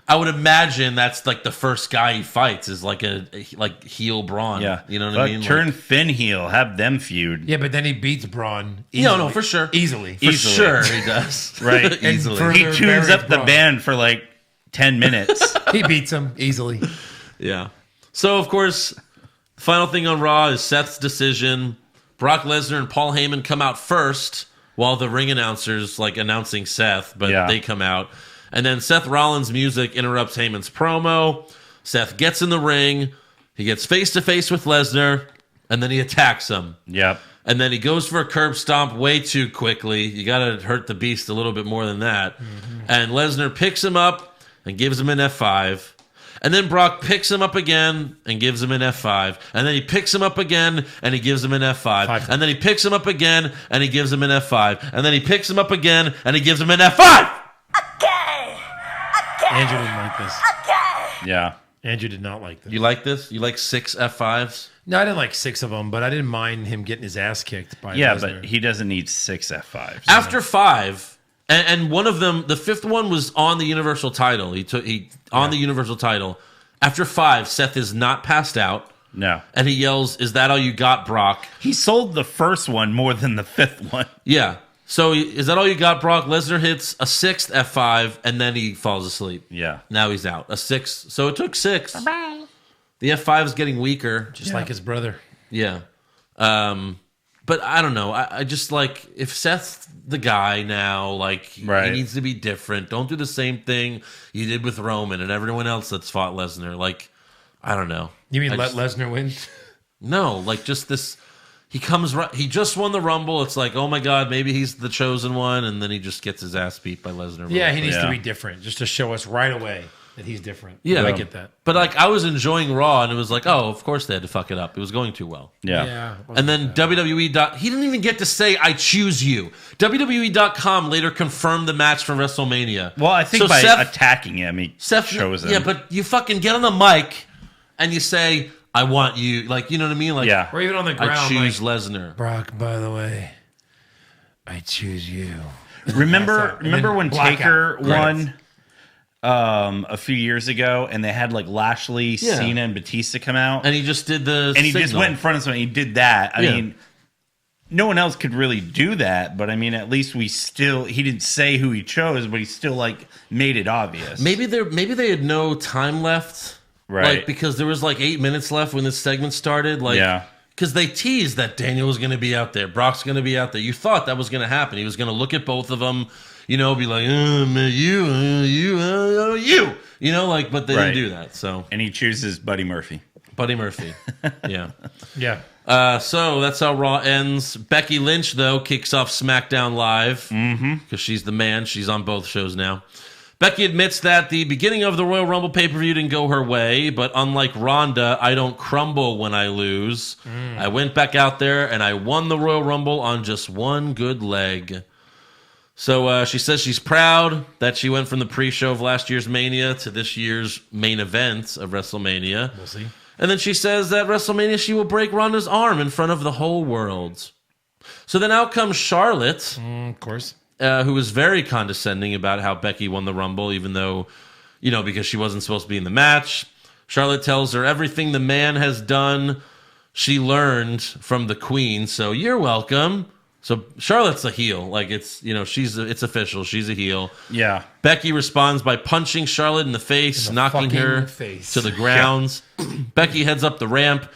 I would imagine that's like the first guy he fights is like a heel Braun. Yeah. You know what But I mean? turn Finn heel. Have them feud. Yeah, but then he beats Braun. No, for sure. Easily. For sure he does. Right. Easily. for- He Further tunes buries up the Braun. band for like 10 minutes. He beats him easily. Yeah. So, of course, the final thing on Raw is Seth's decision. Brock Lesnar and Paul Heyman come out first while the ring announcers announcing Seth, but Yeah. they come out. And then Seth Rollins' music interrupts Heyman's promo. Seth gets in the ring. He gets face-to-face with Lesnar, and then he attacks him. Yep. And then he goes for a curb stomp way too quickly. You got to hurt the beast a little bit more than that. And Lesnar picks him up and gives him an F5. And then Brock picks him up again and gives him an F5. And then he picks him up again and he gives him an F5. And then he picks him up again and he gives him an F5. And then he picks him up again and he gives him an F5. Andrew didn't like this. Yeah. Andrew did not like this. You like this? You like 6 F5s? No, I didn't like 6 of them, but I didn't mind him getting his ass kicked by Yeah, Lesnar. but he doesn't need 6 F5s. After 5, and one of them, the 5th one was on the Universal title. He on the Universal title. After 5, Seth is not passed out. No. And he yells, "Is that all you got, Brock?" He sold the first one more than the 5th one. Yeah. So is that all you got, Brock? Lesnar hits a 6th F5, and then he falls asleep. Yeah. Now he's out. A 6. So it took 6. Bye-bye. The F5 is getting weaker. Just like his brother. Yeah. But I don't know. I just if Seth's the guy now, he needs to be different. Don't do the same thing you did with Roman and everyone else that's fought Lesnar. I don't know. You mean let Lesnar win? No, just this. He comes. He just won the Rumble. It's oh my God, maybe he's the chosen one, and then he just gets his ass beat by Lesnar. Yeah, he needs Yeah. to be different, just to show us right away that he's different. Yeah. I get that. But I was enjoying Raw, and it was oh, of course they had to fuck it up. It was going too well. Yeah. And then WWE. He didn't even get to say "I choose you." WWE.com later confirmed the match for WrestleMania. Well, I think So by Seth, attacking him, he chose him. Yeah, but you fucking get on the mic and you say, "I want you." You know what I mean? Yeah. Or even on the ground. I choose Lesnar. Brock, by the way, I choose you. Remember when blackout. Taker Credits. won a few years ago, and they had Lashley, Yeah. Cena, and Batista come out, And he just did the and he just signal. went in front of someone. He did that. I Yeah. mean, no one else could really do that. But I mean, at least he didn't say who he chose, but he still made it obvious. Maybe they had no time left. Right. Because there was 8 minutes left when this segment started. Yeah. Because they teased that Daniel was going to be out there. Brock's going to be out there. You thought that was going to happen. He was going to look at both of them, be like, you. But they didn't do that. So, And he chooses Buddy Murphy. Buddy Murphy. Yeah. Yeah. So that's how Raw ends. Becky Lynch, though, kicks off SmackDown Live because she's the man. She's on both shows now. Becky admits that the beginning of the Royal Rumble pay-per-view didn't go her way, but unlike Ronda, I don't crumble when I lose. I went back out there and I won the Royal Rumble on just one good leg. So she says she's proud that she went from the pre-show of last year's Mania to this year's main event of WrestleMania. We'll see. And then she says that WrestleMania she will break Ronda's arm in front of the whole world. So then out comes Charlotte, Of course. who was very condescending about how Becky won the Rumble, even though, because she wasn't supposed to be in the match. Charlotte tells her everything the man has done, she learned from the Queen. So you're welcome. So Charlotte's a heel. It's official. She's a heel. Yeah. Becky responds by punching Charlotte in the face, knocking her face. to the ground. Becky heads up the ramp.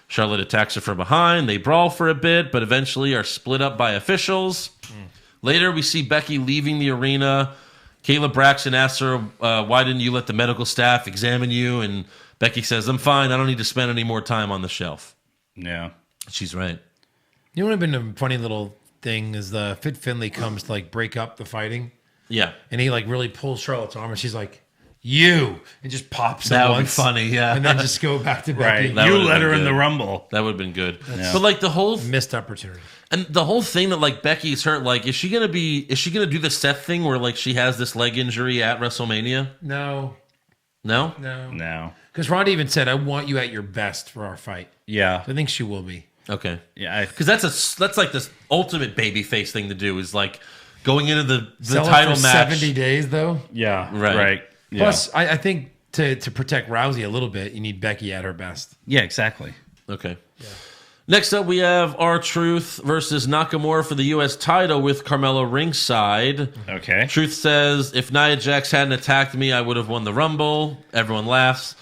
Charlotte attacks her from behind. They brawl for a bit, but eventually are split up by officials. Later, we see Becky leaving the arena Kayla Braxton asks her, why didn't you let the medical staff examine you? And Becky says, I'm fine. I don't need to spend any more time on the shelf. Yeah. She's right. You know what would have been a funny little thing is the Fit Finlay comes to like break up the fighting, Yeah. and he like really pulls Charlotte's arm, and she's like, "You," and just pops That him would be once, funny, yeah. and then just go back to Becky. Right. That You would've let been her in good. the Rumble. That would have been good. Yeah. But like the whole Missed opportunity. and the whole thing that like Becky's hurt, like is she gonna do the Seth thing where like she has this leg injury at WrestleMania? No, No? No. because Ronda even said, "I want you at your best for our fight." Yeah. So I think she will be. Okay. Yeah. Because that's like this ultimate babyface thing to do is like going into the Sell it title for match. 70 days though. Yeah. Right. Right. Yeah. Plus, I think to protect Rousey a little bit, you need Becky at her best. Yeah, exactly. Okay. Next up, we have R-Truth versus Nakamura for the U.S. title with Carmelo ringside. Okay. Truth says, if Nia Jax hadn't attacked me, I would have won the Rumble. Everyone laughs.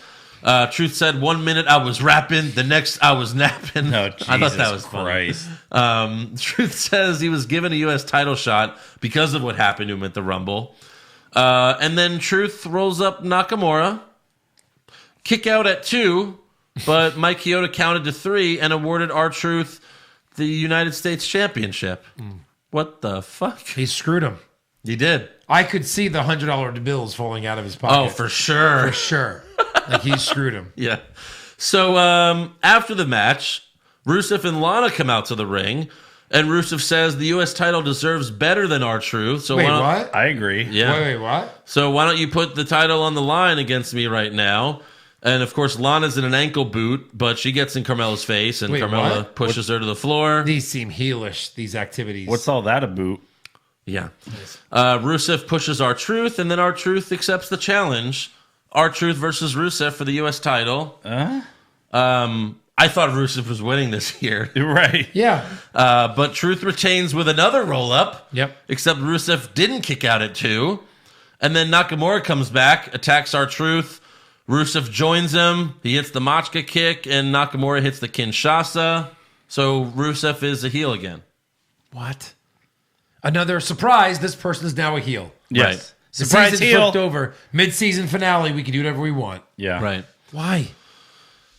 Truth said, 1 minute I was rapping, the next I was napping. No, Jesus I thought that was funny. Christ. Truth says he was given a U.S. title shot because of what happened to him at the Rumble. And then Truth rolls up Nakamura. Kick out at 2, but Mike Chioda counted to 3 and awarded R-Truth the United States Championship. What the fuck? He screwed him. He did. I could see the $100 bills falling out of his pocket. Oh, for sure. For sure. Like he screwed him. Yeah. So after the match, Rusev and Lana come out to the ring, and Rusev says the U.S. title deserves better than R-Truth. So Wait, why don't, what? I agree. Yeah. Wait, what? So why don't you put the title on the line against me right now? And of course, Lana's in an ankle boot, but she gets in Carmella's face, and Wait, Carmella what? pushes her to the floor. These seem heelish, these activities. What's all that about? Yeah. Rusev pushes R-Truth, and then R-Truth accepts the challenge. R-Truth versus Rusev for the U.S. title. I thought Rusev was winning this year. Right. Yeah. But Truth retains with another roll-up. Yep. Except Rusev didn't kick out at 2. And then Nakamura comes back, attacks R-Truth. Rusev joins him. He hits the Machka kick, and Nakamura hits the Kinshasa. So Rusev is a heel again. What? Another surprise. This person is now a heel. Yes. Right. The Surprise season heel. flipped over. Mid-season finale. We can do whatever we want. Yeah. Right. Why?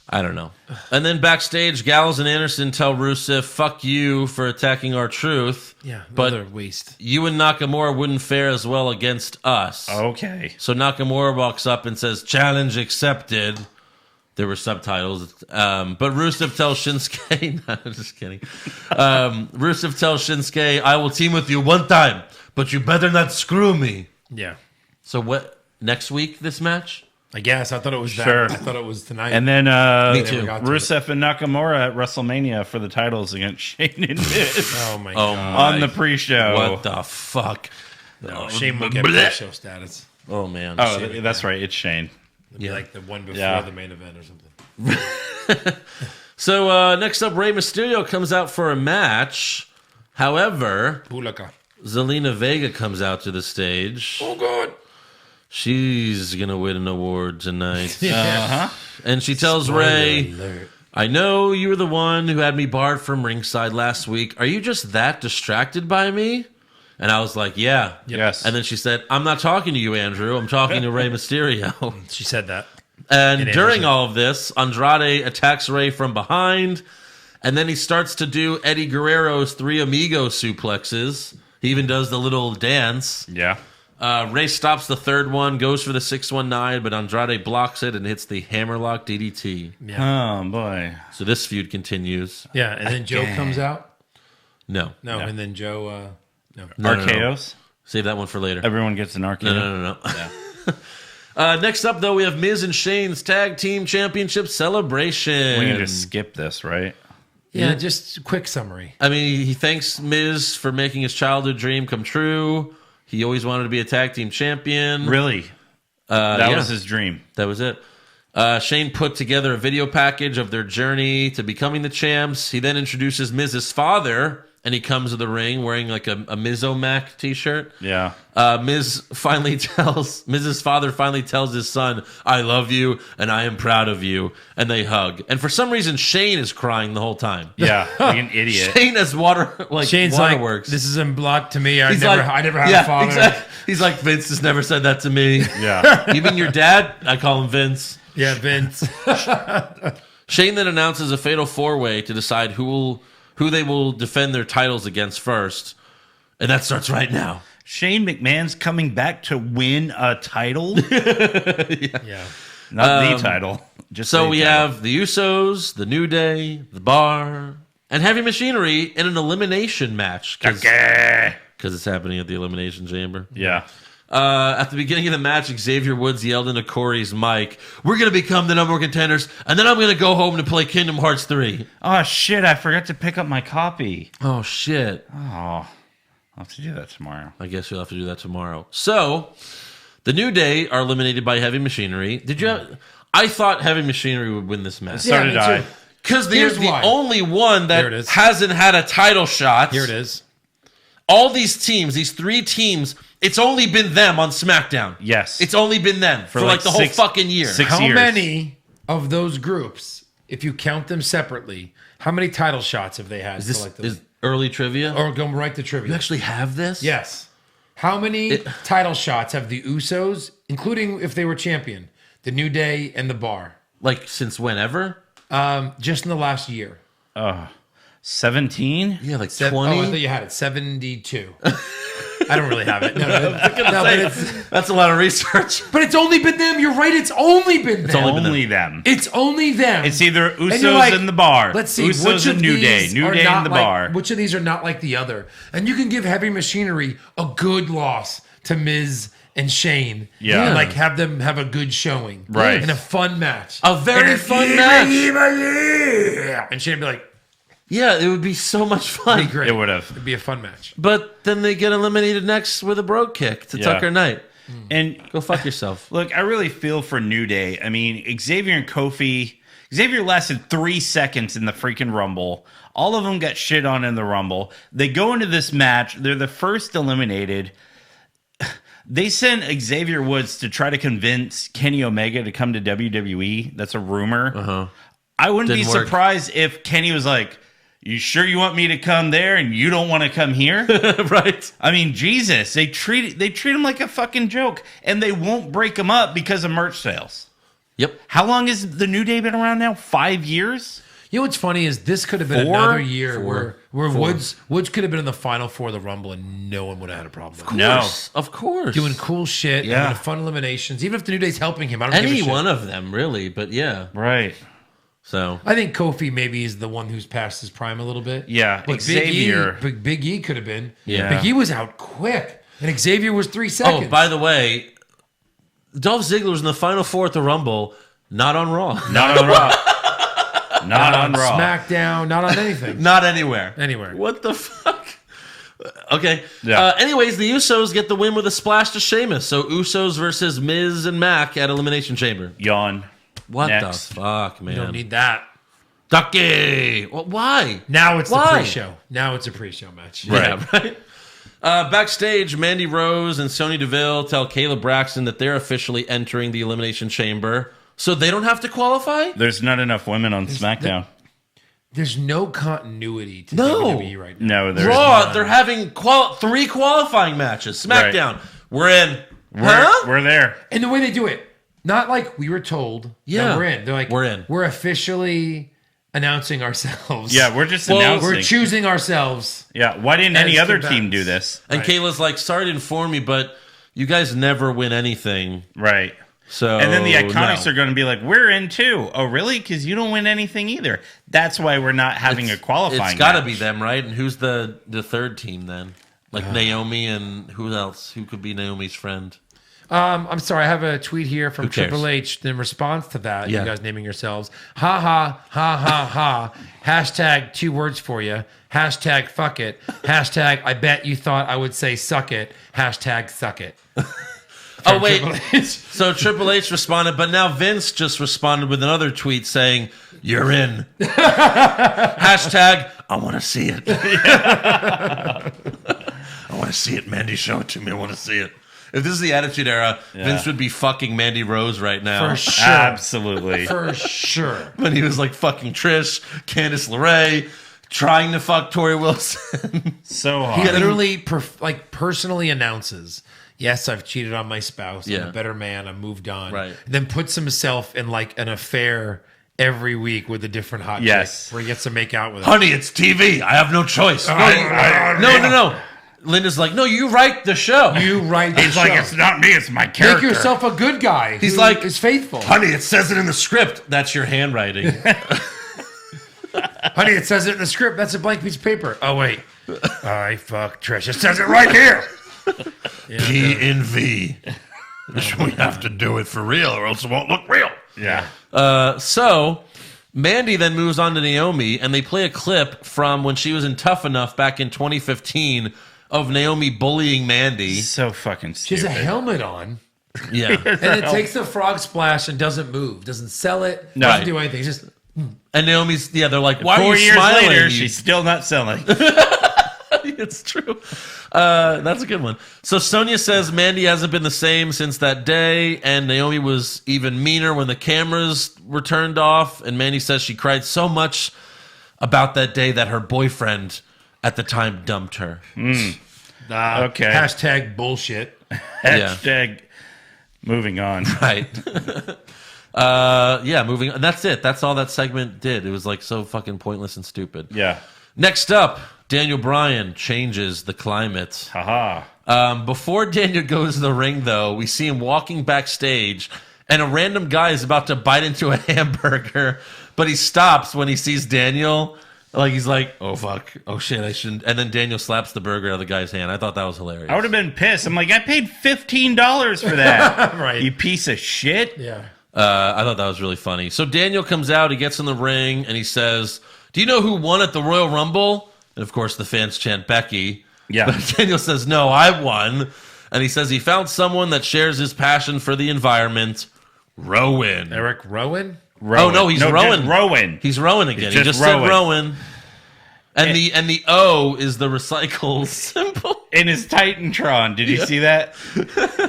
I don't know. And then backstage, Gallows and Anderson tell Rusev, fuck you for attacking R-Truth. Yeah. But Another waste. you and Nakamura wouldn't fare as well against us. Okay. So Nakamura walks up and says, challenge accepted. There were subtitles. But Rusev tells Shinsuke, no, I'm just kidding. Rusev tells Shinsuke, I will team with you one time, but you better not screw me. Yeah. So what, next week, this match? I guess. I thought it was that. Sure. I thought it was tonight. And then Me too. got to Rusev and Nakamura at WrestleMania for the titles against Shane and Miz Oh, my Oh, God. on the pre-show. What the fuck? No, Shane will get Blech. show status. Oh, man. Oh, that's right. It's Shane. It'd be like the one before Yeah. the main event or something. So next up, Rey Mysterio comes out for a match. However, Bulaka. Zelina Vega comes out to the stage. Oh, God. She's going to win an award tonight. Yeah. And she tells Ray, I know you were the one who had me barred from ringside last week. Are you just that distracted by me? And I was like, yeah. Yes. And then she said, I'm not talking to you, Andrew. I'm talking to Rey Mysterio. She said that. And And during Anderson. all of this, Andrade attacks Ray from behind. And then he starts to do Eddie Guerrero's 3 Amigo suplexes. He even does the little dance. Yeah. Ray stops the third one, goes for the 619, but Andrade blocks it and hits the hammerlock DDT. Oh, boy. So this feud continues. Yeah. And then Joe comes out. No. No. And then Joe. No. No, no, no. RKOs? Save that one for later. Everyone gets an RKO. No. Next up, though, we have Miz and Shane's Tag Team Championship celebration. We can just skip this, right? Yeah. Just a quick summary. I mean, he thanks Miz for making his childhood dream come true. He always wanted to be a tag team champion. Really? That yeah. was his dream. That was it. Shane put together a video package of their journey to becoming the champs. He then introduces Miz's father, and he comes to the ring wearing like a Miz-O-Mac t-shirt. Yeah. Miz's father finally tells his son, "I love you and I am proud of you," and they hug. And for some reason, Shane is crying the whole time. Yeah, like an idiot. Shane has Shane's waterworks. like, "This is in block to me. I never had yeah, a father." Exactly. He's like, "Vince has never said that to me." Yeah. You mean your dad? I call him Vince. Yeah, Vince. Shane then announces a fatal four-way to decide who they will defend their titles against first, and that starts right now. Shane McMahon's coming back to win a title. Yeah. Not the title. Just So the we title. have the Usos, the New Day, the Bar, and Heavy Machinery in an elimination match because it's happening at the Elimination Chamber. Yeah. At the beginning of the match, Xavier Woods yelled into Corey's mic, "We're going to become the number one contenders, and then I'm going to go home to play Kingdom Hearts 3. Oh, shit. I forgot to pick up my copy. Oh, shit. Oh, I'll have to do that tomorrow. I guess you'll have to do that tomorrow. So, the New Day are eliminated by Heavy Machinery. I thought Heavy Machinery would win this match. So did me I. too. Because they're Here's the why. only one Here it that is. hasn't had a title shot. Here it is. All these teams, these three teams, it's only been them on SmackDown. Yes. It's only been them for like the whole fucking year. 6 How years. many of those groups, if you count them separately, how many title shots have they had? Is this for like is early trivia? or go right to trivia? You actually have this? Yes. How many title shots have the Usos, including if they were champion, the New Day and the Bar? Like since whenever? Just in the last year. 17? Yeah, like 20. Oh, I thought you had it. 72. I don't really have it. No, That's a lot of research. but it's only been them. You're right. It's only been them. Only them. It's only them. It's either And you're Usos like, and the Bar. Let's see. Usos Which of and New Day. these New are Day not and the like, Bar. Which of these are not like the other? And you can give Heavy Machinery a good loss to Miz and Shane. Yeah. And like have them have a good showing. Right. And a fun match. A very And fun match. And Shane would be like, Yeah, it would be so much fun. be great. It would have. It'd be a fun match. But then they get eliminated next with a brogue kick to Yeah. Tucker Knight. And Go fuck yourself. look, I really feel for New Day. I mean, Xavier and Kofi. Xavier lasted 3 seconds in the freaking Rumble. All of them got shit on in the Rumble. They go into this match. They're the first eliminated. They sent Xavier Woods to try to convince Kenny Omega to come to WWE. That's a rumor. I wouldn't Didn't be work. surprised if Kenny was like, "You sure you want me to come there and you don't want to come here?" Right? I mean, Jesus, they treat him like a fucking joke, and they won't break him up because of merch sales. Yep. How long has the New Day been around now? 5 years? You know what's funny is this could have been 4? another year where Woods could have been in the final four of the Rumble and no one would have had a problem with it. No. Of course. Doing cool shit, Yeah. having fun eliminations. Even if the New Day's helping him, I don't give a Any shit. one of them, really. But yeah. Right. So I think Kofi maybe is the one who's past his prime a little bit. Yeah, but Xavier. Big E could have been. Yeah. Big E was out quick, and Xavier was 3 seconds. Oh, by the way, Dolph Ziggler was in the final four at the Rumble, not on Raw. Not on Raw. Not on Raw. SmackDown, not on anything. Not anywhere. Anywhere. What the fuck? Okay. Yeah. Anyways, the Usos get the win with a splash to Sheamus. So Usos versus Miz and Mac at Elimination Chamber. Yawn. What Next. the fuck, man? You don't need that. Ducky. Well, why? Now it's Why? the pre-show. Now it's a pre-show match. Yeah, right. Backstage, Mandy Rose and Sonya Deville tell Kayla Braxton that they're officially entering the Elimination Chamber, so they don't have to qualify. There's not enough women on SmackDown. There's no continuity to No. WWE right now. No, there's Raw, not. they're having 3 qualifying matches. SmackDown, we're in. We're there. And the way they do it, not like we were told Yeah. that we're in. They're like, We're in. We're officially announcing ourselves. Yeah, we're just Well, announcing. We're choosing ourselves. Yeah, why didn't any As other combatants. team do this? And Kayla's like, sorry to inform you, but you guys never win anything. Right. So And then the Iconics no. are going to be like, we're in too. Oh, really? Because you don't win anything either. That's why we're not having a qualifying It's got to match. be them, right? And who's the third team then? Like Naomi and who else? Who could be Naomi's friend? I'm sorry, I have a tweet here from Who cares? Triple H in response to that. Yeah. You guys naming yourselves. Ha ha, ha ha ha. Hashtag 2 words for you. Hashtag fuck it. Hashtag I bet you thought I would say suck it. Hashtag suck it. Oh, From wait. Triple H. So Triple H responded, but now Vince just responded with another tweet saying, you're in. Hashtag, I want to see it. I want to see it. Mandy, show it to me. I want to see it. If this is the Attitude Era, Vince would be fucking Mandy Rose right now. For sure. Absolutely. For sure. When he was like fucking Trish, Candice LeRae, trying to fuck Tori Wilson. So He hard. literally personally announces, yes, I've cheated on my spouse. I'm Yeah. a better man. I've moved on. Right. And then puts himself in like an affair every week with a different hot Yes. chick where he gets to make out with her. Honey, it's TV. I have no choice. No. Linda's like, no, you write the show. You write the He's show. like, it's not me, it's my character. Make yourself a good guy. He's who like, is faithful. Honey, it says it in the script. That's your handwriting. Honey, it says it in the script. That's a blank piece of paper. Oh, wait. I fuck Trish. It says it right here. P in V. We have to do it for real or else it won't look real. Yeah. So Mandy then moves on to Naomi, and they play a clip from when she was in Tough Enough back in 2015 of Naomi bullying Mandy. So fucking She has stupid. a helmet on. Yeah. And it takes the frog splash and doesn't move. Doesn't sell it. No. Doesn't do anything. It's just... And Naomi's, they're like, why 4 are you years smiling? later, You- she's still not selling. It's true. That's a good one. So Sonia says Mandy hasn't been the same since that day, and Naomi was even meaner when the cameras were turned off. And Mandy says she cried so much about that day that her boyfriend at the time dumped her. Okay. Hashtag bullshit. Hashtag moving on. Right. Moving on. That's it. That's all that segment did. It was like so fucking pointless and stupid. Yeah. Next up, Daniel Bryan changes the climate. Haha. Before Daniel goes to the ring, though, we see him walking backstage, and a random guy is about to bite into a hamburger, but he stops when he sees Daniel. Like, he's like, oh, fuck. Oh, shit, I shouldn't. And then Daniel slaps the burger out of the guy's hand. I thought that was hilarious. I would have been pissed. I'm like, I paid $15 for that. Right. You piece of shit. Yeah. I thought that was really funny. So Daniel comes out, he gets in the ring, and he says, do you know who won at the Royal Rumble? And, of course, the fans chant Becky. Yeah. But Daniel says, no, I won. And he says he found someone that shares his passion for the environment, Rowan. Eric Rowan? Oh, no, he's Rowan. just Rowan. He's Rowan again. He's He just just said Rowan. Rowan. And the O is the recycle symbol. In his Titantron, did you see that?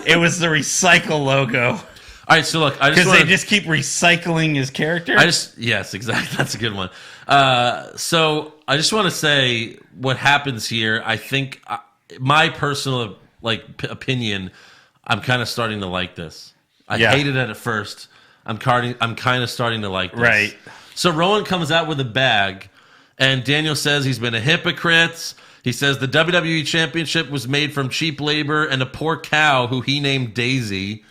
It was the recycle logo. All right, so look, I just Because they want just keep recycling his character. yes, exactly. That's a good one. So I just want to say what happens here. I think my personal opinion, I'm kind of starting to like this. I hated it at first. I'm kind of starting to like this. Right. So Rowan comes out with a bag, and Daniel says he's been a hypocrite. He says the WWE Championship was made from cheap labor and a poor cow who he named Daisy.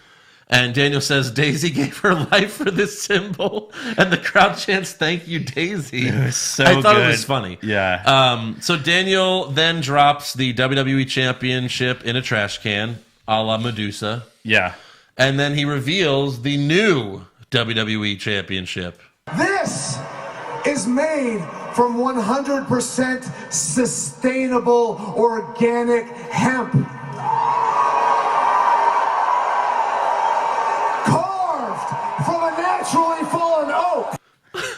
And Daniel says Daisy gave her life for this symbol, and the crowd chants, "Thank you, Daisy." It was so I thought good. it was funny. Yeah. So Daniel then drops the WWE Championship in a trash can, a la Medusa, Yeah. and then he reveals the new WWE Championship. This is made from 100% sustainable organic hemp. Carved from a naturally fallen oak.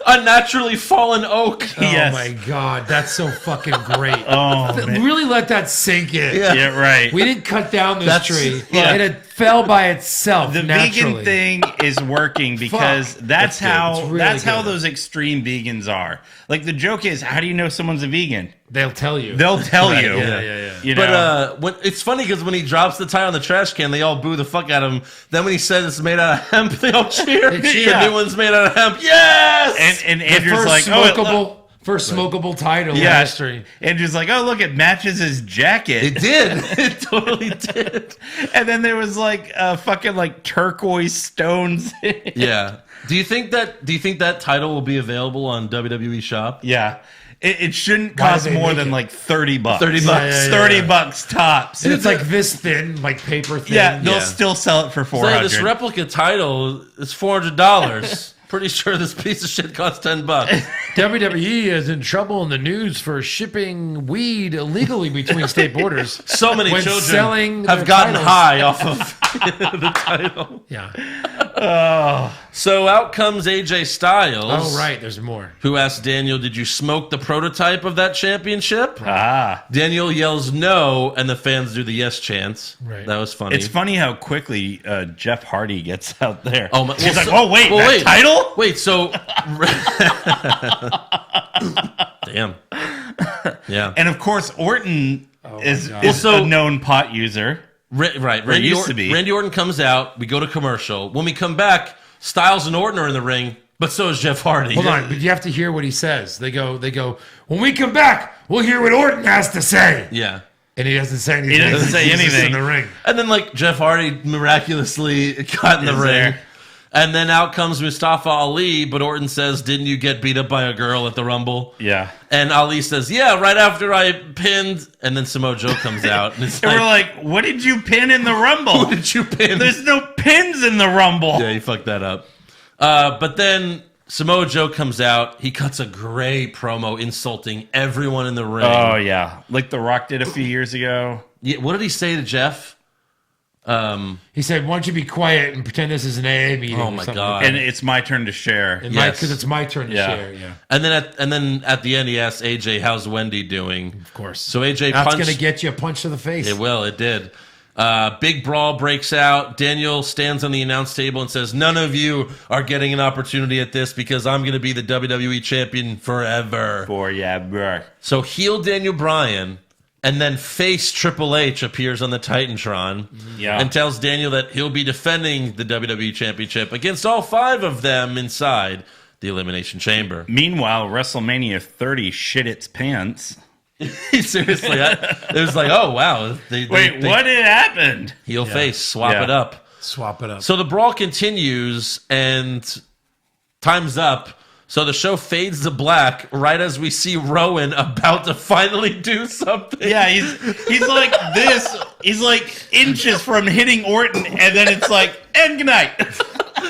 A naturally fallen oak. Yes. Oh my God, that's so fucking great. Oh, man. Really let that sink in. Yeah, right. We didn't cut down this That's- tree. yeah. It fell by itself The naturally. vegan thing is working because that's good. how It's really that's how good. those extreme vegans are. Like the joke is, how do you know someone's a vegan? They'll tell you. They'll tell you. Yeah. You know? But when, it's funny because when he drops the tire on the trash can, they all boo the fuck out of him. Then when he says it's made out of hemp, they all cheer. They cheer. The new one's made out of hemp. Yes! and The Andrew's like, first smokable title in yeah. history. Andrew's like, oh look, it matches his jacket. It did. It totally did. And then there was like fucking like turquoise stones. Yeah. Do you think that title will be available on WWE Shop? Yeah. It shouldn't Why did cost they more make than it? like $30. $30. $30 tops. And it's like this thin, like paper thin. Yeah, they'll Yeah. still sell it for So $400. this replica title is $400. Pretty sure this piece of shit costs $10. WWE is in trouble in the news for shipping weed illegally between state borders. So many when children selling have their gotten titles. high off of the title. Yeah. So out comes AJ Styles. Oh, right. There's more. Who asked Daniel, did you smoke the prototype of that championship? Ah. Daniel yells no, and the fans do the yes chants. Right. That was funny. It's funny how quickly Jeff Hardy gets out there. Oh, my, He's like, oh, wait, that title? Wait, so... Damn. Yeah. And, of course, Orton is Also- a known pot user. Right. Or used to be. Randy Orton comes out. We go to commercial. When we come back, Styles and Orton are in the ring, but so is Jeff Hardy. Hold on, but you have to hear what he says. They go, when we come back, we'll hear what Orton has to say. Yeah. And he doesn't say anything. He doesn't say He's just anything. in the ring. And then, like, Jeff Hardy miraculously got in the Is ring. there. And then out comes Mustafa Ali, but Orton says, didn't you get beat up by a girl at the Rumble? Yeah. And Ali says, yeah, right after I pinned. And then Samoa Joe comes out. And, it's And we're like, what did you pin in the Rumble? what did you pin? There's no pins in the Rumble. Yeah, he fucked that up. But then Samoa Joe comes out. He cuts a great promo insulting everyone in the ring. Oh, yeah. Like The Rock did a few years ago. Yeah, what did he say to Jeff? He said, why don't you be quiet and pretend this is an AA meeting? Oh, or my something God. like And it's my turn to share. that. Yes. Because it's my turn to Yeah. share, yeah. And then at the end, he asks AJ, how's Wendy doing? Of course. So AJ That's punched. going to get you a punch to the face. It will. It did. Big brawl breaks out. Daniel stands on the announce table and says, none of you are getting an opportunity at this because I'm going to be the WWE champion forever. Bruh. So heel Daniel Bryan and then face Triple H appears on the Titantron Yeah. and tells Daniel that he'll be defending the WWE championship against all 5 of them inside the Elimination Chamber. Meanwhile, WrestleMania 30 shit its pants. Seriously, it was like, oh, wow. Wait, what had happened? Heel face, swap Yeah. it up. Swap it up. So the brawl continues and time's up. So the show fades to black right as we see Rowan about to finally do something. Yeah, he's like this. He's like inches from hitting Orton, and then it's like, and good night.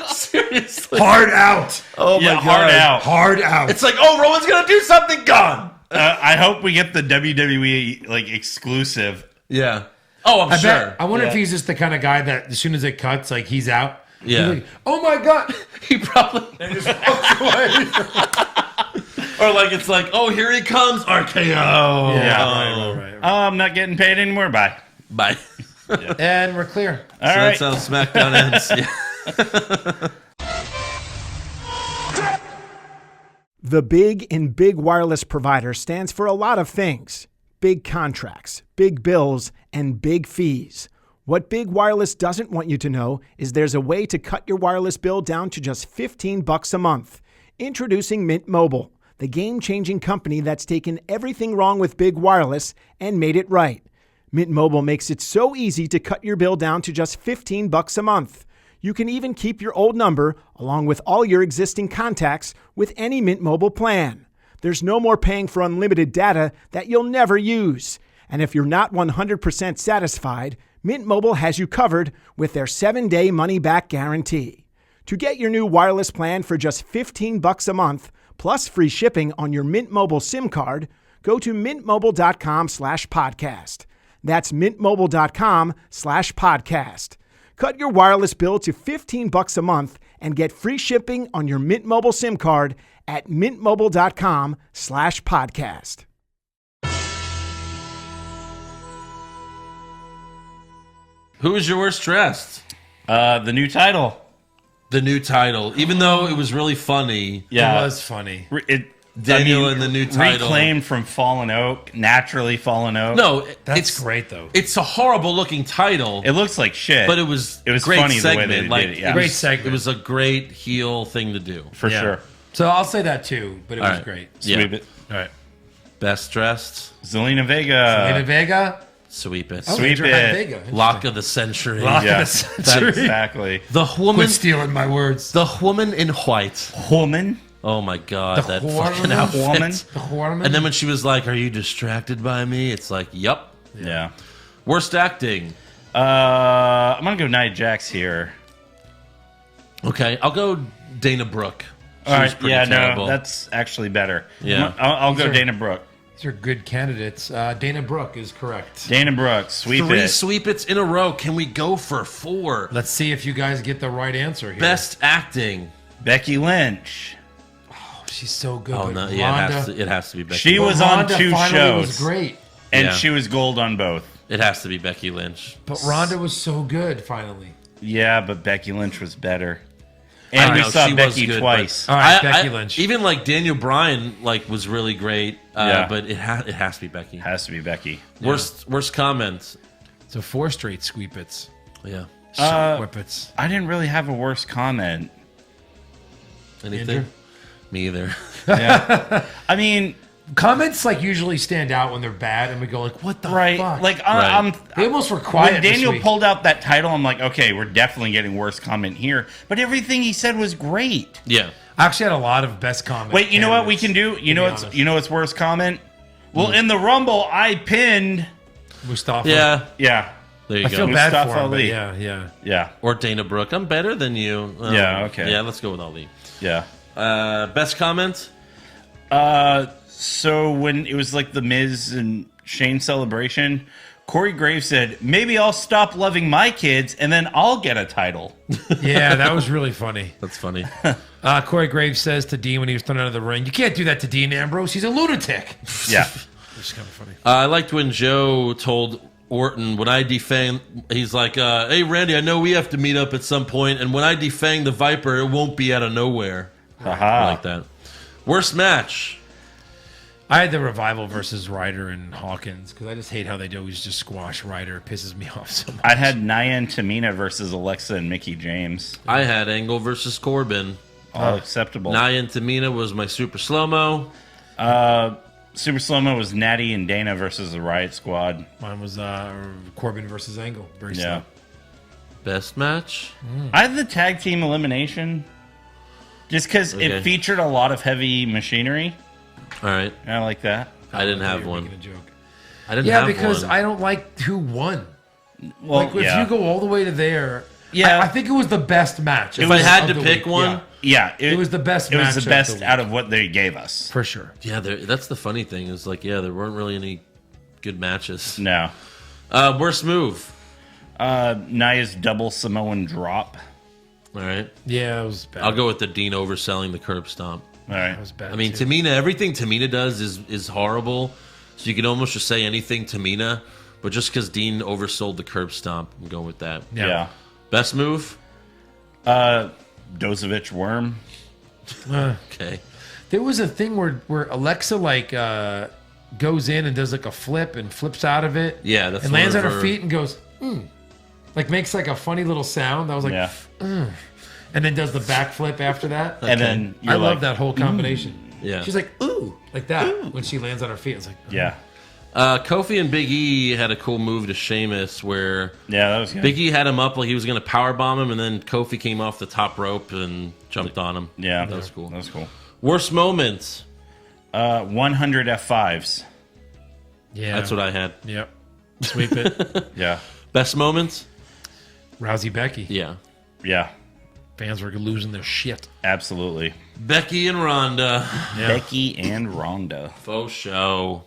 Seriously. Hard out. Oh, Yeah, my hard God. out. Hard out. It's like, oh, Rowan's going to do something. Gone. I hope we get the WWE like exclusive. Yeah. Oh, I'm I sure. bet. I wonder if Yeah. he's just the kind of guy that as soon as it cuts, like he's out. Yeah. He's like, oh my God. He probably. Or like, it's like, oh, here he comes. RKO. Yeah, right. I'm not getting paid anymore. Bye. Bye. And we're clear. All So right. that's how SmackDown ends. Yeah. The big in Big Wireless Provider stands for a lot of things. Big contracts, big bills, and big fees. What Big Wireless doesn't want you to know is there's a way to cut your wireless bill down to just $15 a month. Introducing Mint Mobile, the game-changing company that's taken everything wrong with Big Wireless and made it right. Mint Mobile makes it so easy to cut your bill down to just $15 a month. You can even keep your old number, along with all your existing contacts, with any Mint Mobile plan. There's no more paying for unlimited data that you'll never use. And if you're not 100% satisfied, Mint Mobile has you covered with their 7-day money-back guarantee. To get your new wireless plan for just $15 a month, plus free shipping on your Mint Mobile SIM card, go to mintmobile.com/podcast. That's mintmobile.com/podcast. Cut your wireless bill to $15 a month and get free shipping on your Mint Mobile SIM card at mintmobile.com/podcast. Who was your worst dressed? The new title. The new title. Even though it was really funny. Yeah, It was funny. Daniel in the new title. reclaimed from Fallen Oak, naturally Fallen Oak. No, That's it's great, though. It's a horrible looking title. It looks like shit, but it was it was great funny segment. the way they like, did it. Yeah, Great segment. It was a great heel thing to do. for Yeah. sure. So I'll say that too, but it was All right. great. Yeah. Sweep it. All right. Best dressed. Zelina Vega. David Vega. Sweep it. Oh, Sweep Andrew had it. Vega. Interesting. Lock of the century. Lock Yeah, of the century. exactly. The woman. Quit stealing my words. The woman in white. Woman. Oh my god, The that woman? fucking outfit. Woman? The Horman. And then when she was like, "Are you distracted by me?" It's like, "Yup." Yeah. Worst acting. I'm gonna go Nia Jax here. Okay, I'll go Dana Brooke. She was pretty terrible. No, that's actually better. Yeah. I'll go These are- Dana Brooke. These are good candidates. Dana Brooke is correct. Dana Brooke, sweep Three it. sweep-its in a row. Can we go for 4? Let's see if you guys get the right answer here. Best acting. Becky Lynch. Oh, she's so good. Oh but no, yeah, Rhonda, it has to be Becky. She Lynch. was on Rhonda 2 finally shows. was great. And Yeah. she was gold on both. It has to be Becky Lynch. But Rhonda was so good finally. Yeah, but Becky Lynch was better. I And we know, saw she was Becky good, twice. All right, Becky Lynch. Even like Daniel Bryan was really great. Yeah. But it has to be Becky. Has to be Becky. Worst comment. So 4 straight sweep-its. Yeah. Whip-its. I didn't really have a worse comment. Anything? Andrew? Me either. Yeah. I mean, Comments like usually stand out when they're bad, and we go like, "What the right? fuck?" Like Right. They almost were quiet. when this Daniel week. pulled out that title, I'm like, okay, we're definitely getting worse comment here. But everything he said was great. Yeah. I actually had a lot of best comments. Wait, you know what we can do? You know what's worst comment? Well, in the Rumble, I pinned. Mustafa. Yeah. Yeah, There you I go. feel bad Mustafa for him. But Ali. yeah. yeah, Or Dana Brooke. I'm better than you. Yeah, okay. Yeah, let's go with Ali. yeah. Best comment? So when it was like the Miz and Shane celebration, Corey Graves said, "Maybe I'll stop loving my kids, and then I'll get a title." Yeah, that was really funny. That's funny. Corey Graves says to Dean when he was thrown out of the ring, "You can't do that to Dean Ambrose. He's a lunatic." Yeah, It's kind of funny. I liked when Joe told Orton, when I defang, he's like, hey, Randy, I know we have to meet up at some point, and when I defang the Viper, it won't be out of nowhere. haha. I like that. Worst match? I had the Revival versus Ryder and Hawkins because I just hate how they always just squash Ryder. It pisses me off so much. I had Nia and Tamina versus Alexa and Mickey James. I had Angle versus Corbin. All acceptable. Nia and Tamina was my super slow-mo. Super Slow-Mo was Natty and Dana versus the Riot Squad. Mine was Corbin versus Angle. Very Yeah. slow. Best match? I had the tag team elimination just because Okay. it featured a lot of heavy machinery. All right. And I like that. I didn't thought have you were one. making a joke. I didn't Yeah, have because one. I don't like who won. Well, Like if yeah. you go all the way to there, Yeah. I think it was the best match. If I had of to the pick week, one, yeah. Yeah, It was the best It was match the of best the week. out of what they gave us. for sure. yeah, that's the funny thing is like, yeah, there weren't really any good matches. No. Worst move? Nia's double Samoan drop. All right. Yeah, it was bad. I'll go with the Dean overselling the curb stomp. All right. That was bad. I mean, too. Tamina, everything Tamina does is horrible. So you can almost just say anything Tamina, but just because Dean oversold the curb stomp, I'm going with that. Yeah. Best move? Dozovich worm. Okay. There was a thing where Alexa like goes in and does like a flip and flips out of it. Yeah, that's and one lands of on her her- feet and goes, like makes like a funny little sound. I was like, Yeah. and then does the backflip after that. And then I you're love like, that whole combination. Yeah. She's like, ooh, like that when she lands on her feet. It's like, Yeah. Kofi and Big E had a cool move to Sheamus where Yeah, that was good. Big E had him up like he was going to powerbomb him, and then Kofi came off the top rope and jumped on him. Yeah. That was cool. That was cool. Worst moments? 100 F5s. yeah, That's what I had. Yep. Sweep it. Yeah. Best moments? Rousey Becky. Yeah. Yeah. Fans were losing their shit. Absolutely. Becky and Ronda. Becky and Ronda. Faux show.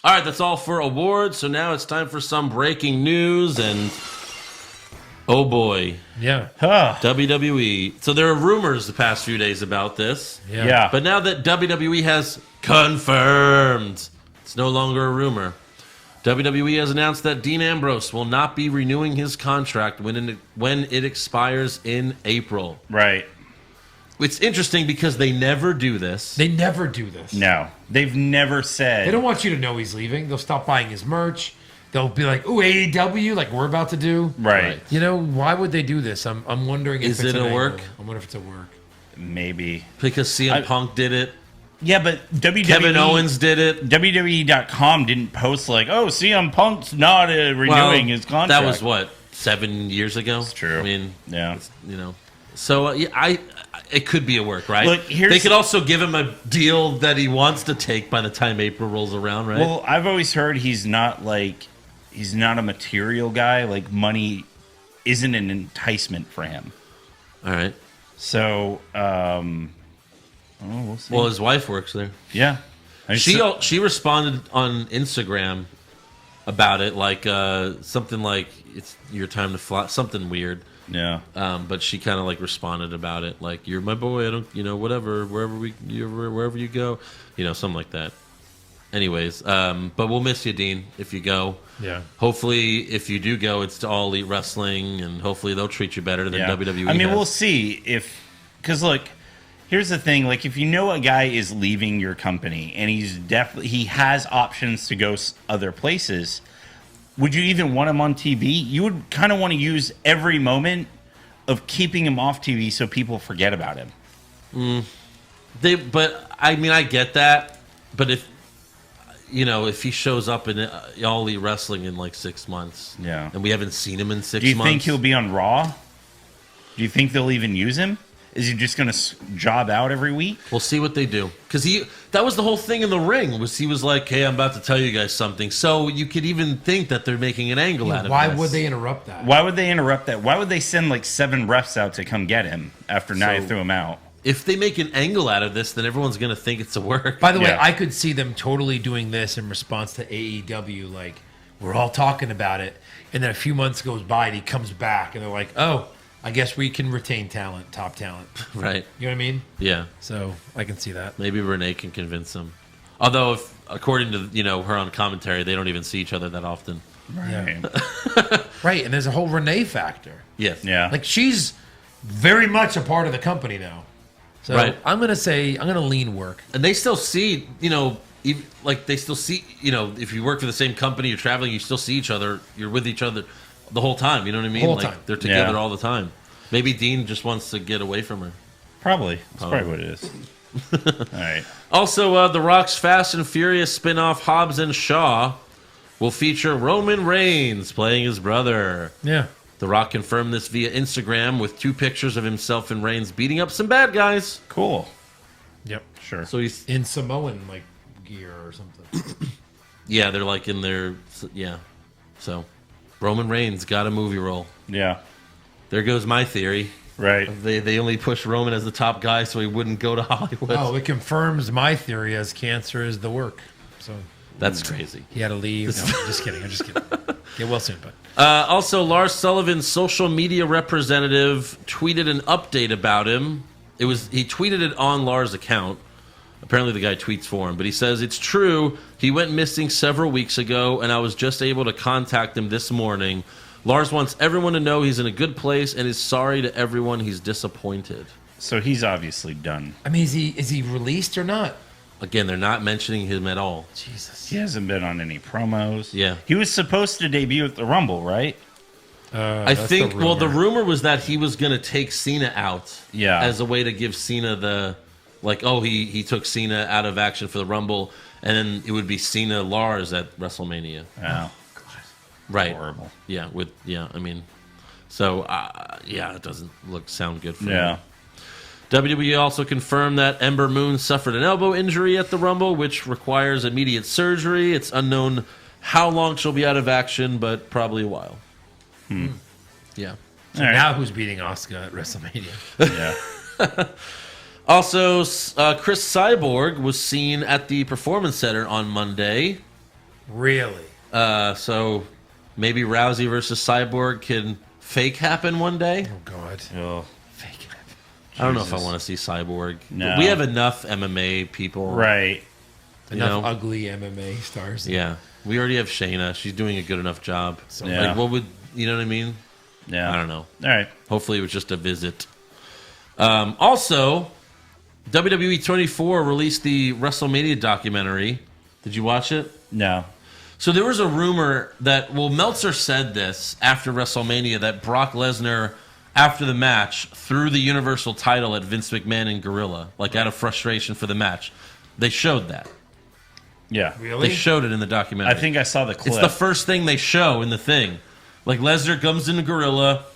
All right, that's all for awards. So now it's time for some breaking news, and oh boy, Yeah. WWE. So there are rumors the past few days about this, Yeah. but now that WWE has confirmed, it's no longer a rumor. WWE has announced that Dean Ambrose will not be renewing his contract when it expires in April. Right. It's interesting because they never do this. They never do this. No. They've never said. They don't want you to know he's leaving. They'll stop buying his merch. They'll be like, "Ooh, AEW, like we're about to do." Right. You know, why would they do this? I'm wondering if Is it's it an a angle. work? I wonder if it's a work. Maybe. Because CM Punk did it. Yeah, but WWE. Kevin Owens did it. WWE.com didn't post like, oh, CM Punk's not renewing his contract. That was what, 7 years ago? It's true. I mean, Yeah. you know. So yeah, it could be a work, right? Look, here's- they could also give him a deal that he wants to take by the time April rolls around, right? Well, I've always heard he's not a material guy. Like, money isn't an enticement for him. All right. So, Oh, we'll see. Well, his wife works there. Yeah. She responded on Instagram about it, like something like it's your time to fly, something weird. Yeah. But she kind of like responded about it, like you're my boy. I don't, whatever, wherever you go, something like that. Anyways, but we'll miss you, Dean, if you go. Yeah. Hopefully, if you do go, it's to All Elite Wrestling, and hopefully they'll treat you better than WWE. I mean, has. we'll see because look, here's the thing: like, if you know a guy is leaving your company and he has options to go other places, would you even want him on TV? You would kind of want to use every moment of keeping him off TV so people forget about him. But I mean, I get that, but if he shows up in All Elite Wrestling in like 6 months, and we haven't seen him in 6 months, do you think he'll be on Raw? Do you think they'll even use him? Is he just going to job out every week? We'll see what they do. Because that was the whole thing in the ring, he was like, hey, I'm about to tell you guys something. So you could even think that they're making an angle out of Why this. would they interrupt that? Why would they interrupt that? Why would they send like 7 refs out to come get him after Nia threw him out? If they make an angle out of this, then everyone's going to think it's a work. By the way, I could see them totally doing this in response to AEW. Like, we're all talking about it. And then a few months goes by and he comes back. And they're like, oh, I guess we can retain talent, top talent. Right. You know what I mean? Yeah. So I can see that. Maybe Renee can convince him. Although, according to her on commentary, they don't even see each other that often. Right. Right. And there's a whole Renee factor. Yes. Yeah. Like, she's very much a part of the company now. So I'm going to lean work. And they still see, they still see, if you work for the same company, you're traveling, you still see each other, you're with each other the whole time. You know what I mean? Whole time. They're together all the time. Maybe Dean just wants to get away from her. Probably. That's probably what it is. All right. Also, The Rock's Fast and Furious spin-off Hobbs and Shaw will feature Roman Reigns playing his brother. Yeah. The Rock confirmed this via Instagram with 2 pictures of himself and Reigns beating up some bad guys. Cool. Yep. Sure. So he's in Samoan gear or something. Yeah, they're like in their So Roman Reigns got a movie role. Yeah. There goes my theory. Right. They only pushed Roman as the top guy so he wouldn't go to Hollywood. Oh, it confirms my theory as cancer is the work. So that's crazy. He had to leave. No, I'm just kidding. Get well soon, but. Also, Lars Sullivan's social media representative tweeted an update about him. He tweeted it on Lars' account. Apparently the guy tweets for him, but he says, it's true, he went missing several weeks ago, and I was just able to contact him this morning. Lars wants everyone to know he's in a good place and is sorry to everyone he's disappointed. So he's obviously done. I mean, is he released or not? Again, they're not mentioning him at all. Jesus. He hasn't been on any promos. Yeah. He was supposed to debut at the Rumble, right? I think, the rumor was that he was going to take Cena out. Yeah. As a way to give Cena the, he took Cena out of action for the Rumble, and then it would be Cena Lars at WrestleMania. Oh. Right. Horrible. Yeah. So, it doesn't sound good for him. Yeah. WWE also confirmed that Ember Moon suffered an elbow injury at the Rumble, which requires immediate surgery. It's unknown how long she'll be out of action, but probably a while. Yeah. So now who's beating Asuka at WrestleMania? Yeah. Also, Chris Cyborg was seen at the Performance Center on Monday. Really? So maybe Rousey versus Cyborg can fake happen one day. Oh, God. Oh. I don't know if I want to see Cyborg. No. We have enough MMA people. Right. Enough ugly MMA stars. Yeah. We already have Shayna. She's doing a good enough job. So, yeah. what would, you know what I mean? Yeah. I don't know. All right. Hopefully it was just a visit. Also, WWE 24 released the WrestleMania documentary. Did you watch it? No. So there was a rumor that, Meltzer said this after WrestleMania, that Brock Lesnar, after the match, threw the Universal title at Vince McMahon and Gorilla, out of frustration for the match. They showed that. Yeah. Really? They showed it in the documentary. I think I saw the clip. It's the first thing they show in the thing. Lesnar comes into Gorilla,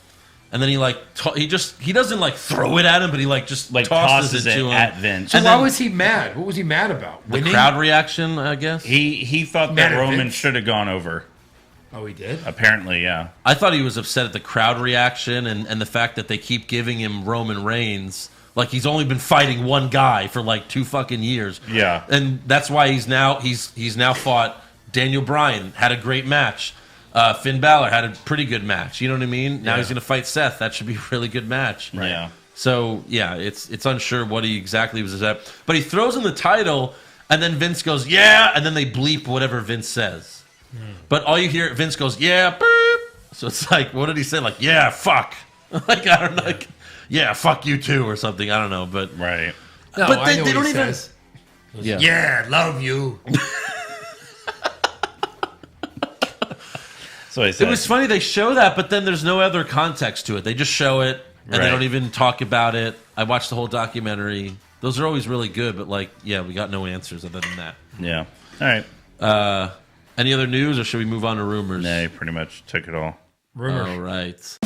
and then he doesn't throw it at him, but he just tosses it to him at Vince. So and why was he mad? What was he mad about? The Winning? crowd reaction, I guess. He thought Mad that at Roman Vince? should have gone over. Oh, he did? Apparently, yeah. I thought he was upset at the crowd reaction and the fact that they keep giving him Roman Reigns Like he's only been fighting one guy for like 2 fucking years. Yeah. And that's why he's now fought Daniel Bryan, had a great match. Finn Balor had a pretty good match. You know what I mean? Now he's going to fight Seth. That should be a really good match. Right. Yeah. So, yeah, it's unsure what he exactly was at. But he throws in the title, and then Vince goes, yeah, and then they bleep whatever Vince says. But all you hear, Vince goes, yeah, boop. So it's like, what did he say? Like, yeah, fuck. Like, I don't know. Like, yeah, fuck you too, or something. I don't know. But Right. No, but I know they what don't he even. says. Yeah. Yeah, love you. So I said. It was funny they show that, but then there's no other context to it. They just show it, and Right. they don't even talk about it. I watched the whole documentary. Those are always really good, but like, yeah, we got no answers other than that. Yeah. All right. Any other news, or should we move on to rumors? They pretty much took it all. Rumors. All right.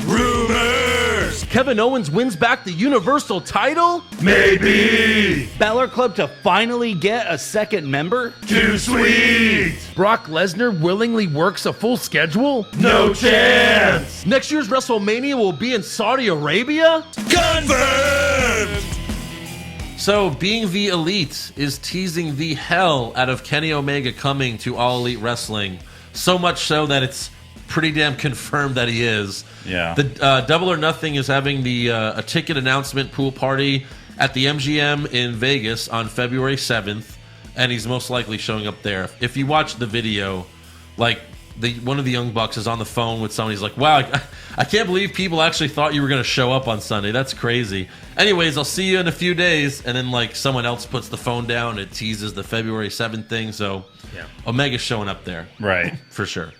Rumors! Kevin Owens wins back the Universal title? Maybe. Balor Club to finally get a second member? Too sweet. Brock Lesnar willingly works a full schedule? No chance. Next year's WrestleMania will be in Saudi Arabia? Confirmed. So, Being the Elite is teasing the hell out of Kenny Omega coming to All Elite Wrestling. So much so that it's pretty damn confirmed that he is. Yeah. The Double or Nothing is having the a ticket announcement pool party at the MGM in Vegas on February 7th, and he's most likely showing up there. If you watch the video, like one of the Young Bucks is on the phone with somebody. He's like, wow, I can't believe people actually thought you were going to show up on Sunday. That's crazy. Anyways, I'll see you in a few days. And then like someone else puts the phone down. It teases the February 7th thing. So Omega's showing up there. Right. For sure.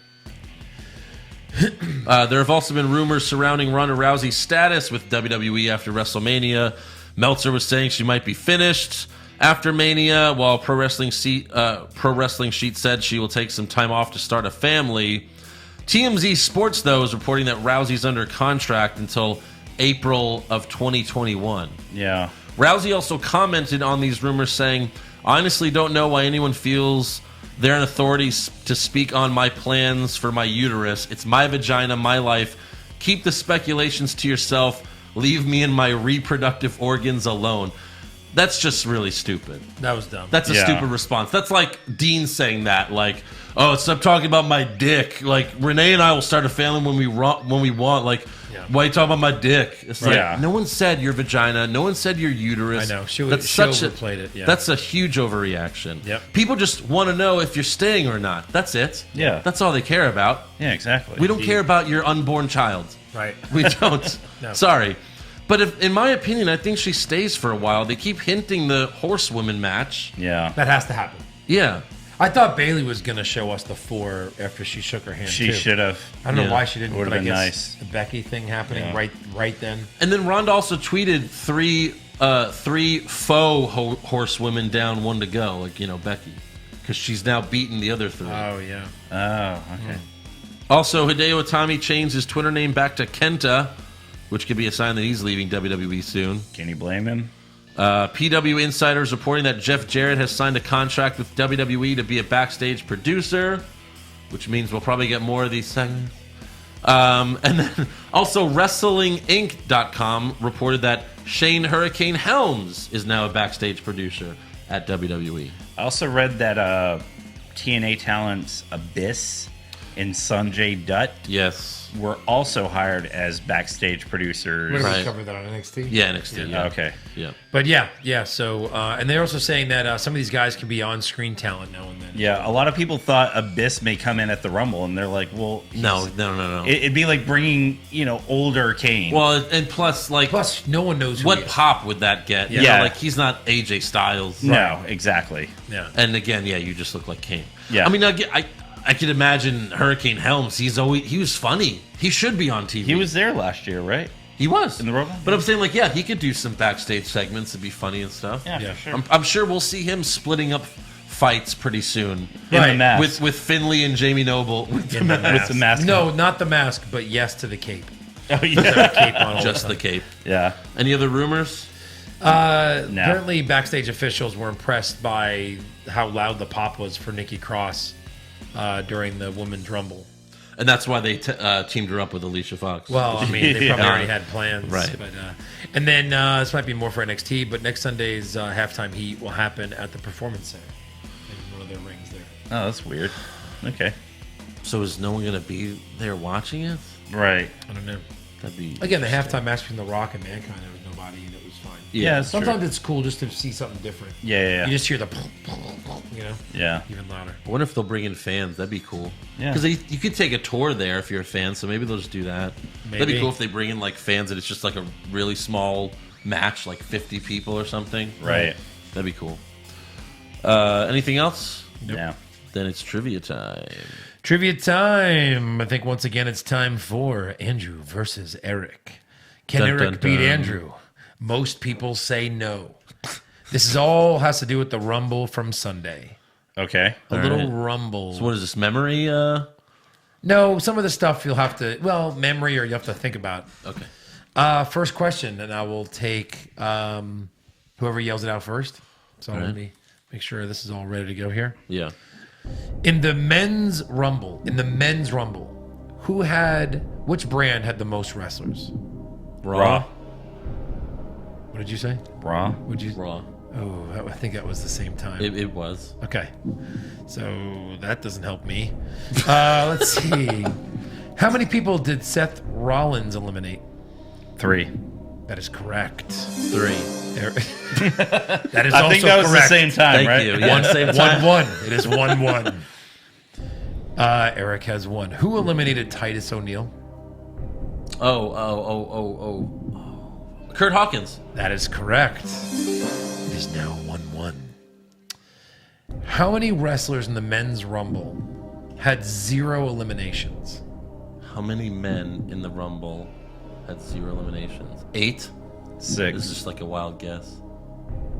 There have also been rumors surrounding Ronda Rousey's status with WWE after WrestleMania. Meltzer was saying she might be finished after Mania, while Pro Wrestling Sheet said she will take some time off to start a family. TMZ Sports, though, is reporting that Rousey's under contract until April of 2021. Yeah. Rousey also commented on these rumors saying, I honestly don't know why anyone feels they're an authority to speak on my plans for my uterus. It's my vagina, my life. Keep the speculations to yourself. Leave me and my reproductive organs alone. That's just really stupid. That was dumb. That's a stupid response. That's like Dean saying that, like, oh, stop talking about my dick. Like, Renee and I will start a family when we want. Like, why are you talking about my dick? It's like, no one said your vagina. No one said your uterus. I know. She overplayed it. Yeah. That's a huge overreaction. Yep. People just want to know if you're staying or not. That's it. Yeah. That's all they care about. Yeah, exactly. We don't care about your unborn child. Right. We don't. No. Sorry. But if, in my opinion, I think she stays for a while. They keep hinting the horsewomen match. Yeah. That has to happen. Yeah. I thought Bailey was going to show us the 4 after she shook her hand. She should have. I don't know why she didn't. Would But have I been guess nice. the Becky thing happening right then. And then Ronda also tweeted three faux horsewomen down, 1 to go. Like, you know, Becky. Because she's now beaten the other 3. Oh, yeah. Oh, okay. Also, Hideo Itami changed his Twitter name back to Kenta, which could be a sign that he's leaving WWE soon. Can you blame him? PW Insiders reporting that Jeff Jarrett has signed a contract with WWE to be a backstage producer, which means we'll probably get more of these segments. And then also WrestlingInc.com reported that Shane Hurricane Helms is now a backstage producer at WWE. I also read that TNA talents Abyss and Sanjay Dutt were also hired as backstage producers. What did we cover that on NXT? Yeah, NXT. Yeah. Okay. Yeah. But yeah. So, and they're also saying that some of these guys can be on-screen talent now and then. Yeah, a lot of people thought Abyss may come in at the Rumble, and they're like, well... No. It'd be like bringing, older Kane. Well, and plus, no one knows who what pop would that get. You know, like, he's not AJ Styles. No, exactly. Yeah. And again, you just look like Kane. Yeah. I mean, I can imagine Hurricane Helms. He was funny. He should be on TV. He was there last year, right? He was in the Rumble. But I'm saying, he could do some backstage segments and be funny and stuff. Yeah. For sure. I'm sure we'll see him splitting up fights pretty soon. In the mask. With Finley and Jamie Noble. With the mask. No, not the mask, but yes to the cape. Oh, yeah. Cape on Just the cape. Yeah. Any other rumors? Apparently, backstage officials were impressed by how loud the pop was for Nikki Cross during the Women's Rumble. And that's why they teamed her up with Alicia Fox. Well, I mean, they probably already had plans. Right. But, and then this might be more for NXT, but next Sunday's halftime heat will happen at the Performance Center in one of their rings there. Oh, that's weird. Okay. So is no one going to be there watching it? Right. I don't know. That'd be Again, the halftime match between The Rock and Mankind, there was nobody, and it was fine. Yeah, sometimes it's cool just to see something different. Yeah. You just hear the, you know, Yeah. even louder. I wonder if they'll bring in fans. That'd be cool. Yeah. Because you could take a tour there if you're a fan, so maybe they'll just do that. That'd be Maybe. cool if they bring in like fans and it's just like a really small match, like 50 people or something. Right. That'd be cool. Anything else? Yeah. Then it's trivia time. Trivia time. I think once again it's time for Andrew versus Eric. Can Dun, Eric dun, beat dun. Andrew? Most people say no. This is all has to do with the Rumble from Sunday. Okay. A little Rumble. So what is this, memory? No, some of the stuff you'll have to, memory or you have to think about. Okay. First question, and I will take whoever yells it out first. So let me make sure this is all ready to go here. Yeah. In the men's Rumble, which brand had the most wrestlers? Raw. What did you say? Raw. Would you? Raw. Oh, I think that was the same time. It was. Okay, so that doesn't help me. Let's see. How many people did Seth Rollins eliminate? 3. That is correct. 3. That is I also think that was correct. the same time, Thank right? you. Yeah, same time. 1-1. It is 1-1. Eric has 1. Who eliminated Titus O'Neil? Oh. Kurt Hawkins. That is correct. It is now 1-1. How many wrestlers in the men's Rumble had 0 eliminations? How many men in the Rumble had 0 eliminations? 8? 6. This is just like a wild guess.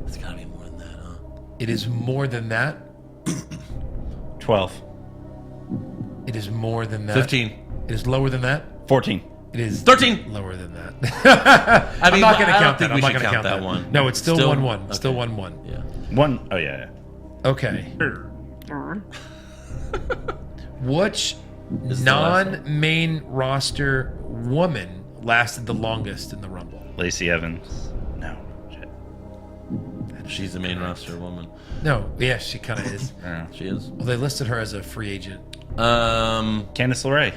It's got to be more than that, huh? It is more than that. 12. It is more than that. 15. It is lower than that. 14. It is 13. lower than that. I mean, I'm not going to I don't count think that. we I'm not should going to count that one. No, it's still 1-1. Okay. Still 1-1. Yeah. 1. Oh, yeah. Okay. Which This is the last one. non-main roster woman lasted the longest in the Rumble? Lacey Evans. No. Shit. She's the main roster woman. No, yeah, she kind of is. She is. Well, they listed her as a free agent. Candice LeRae.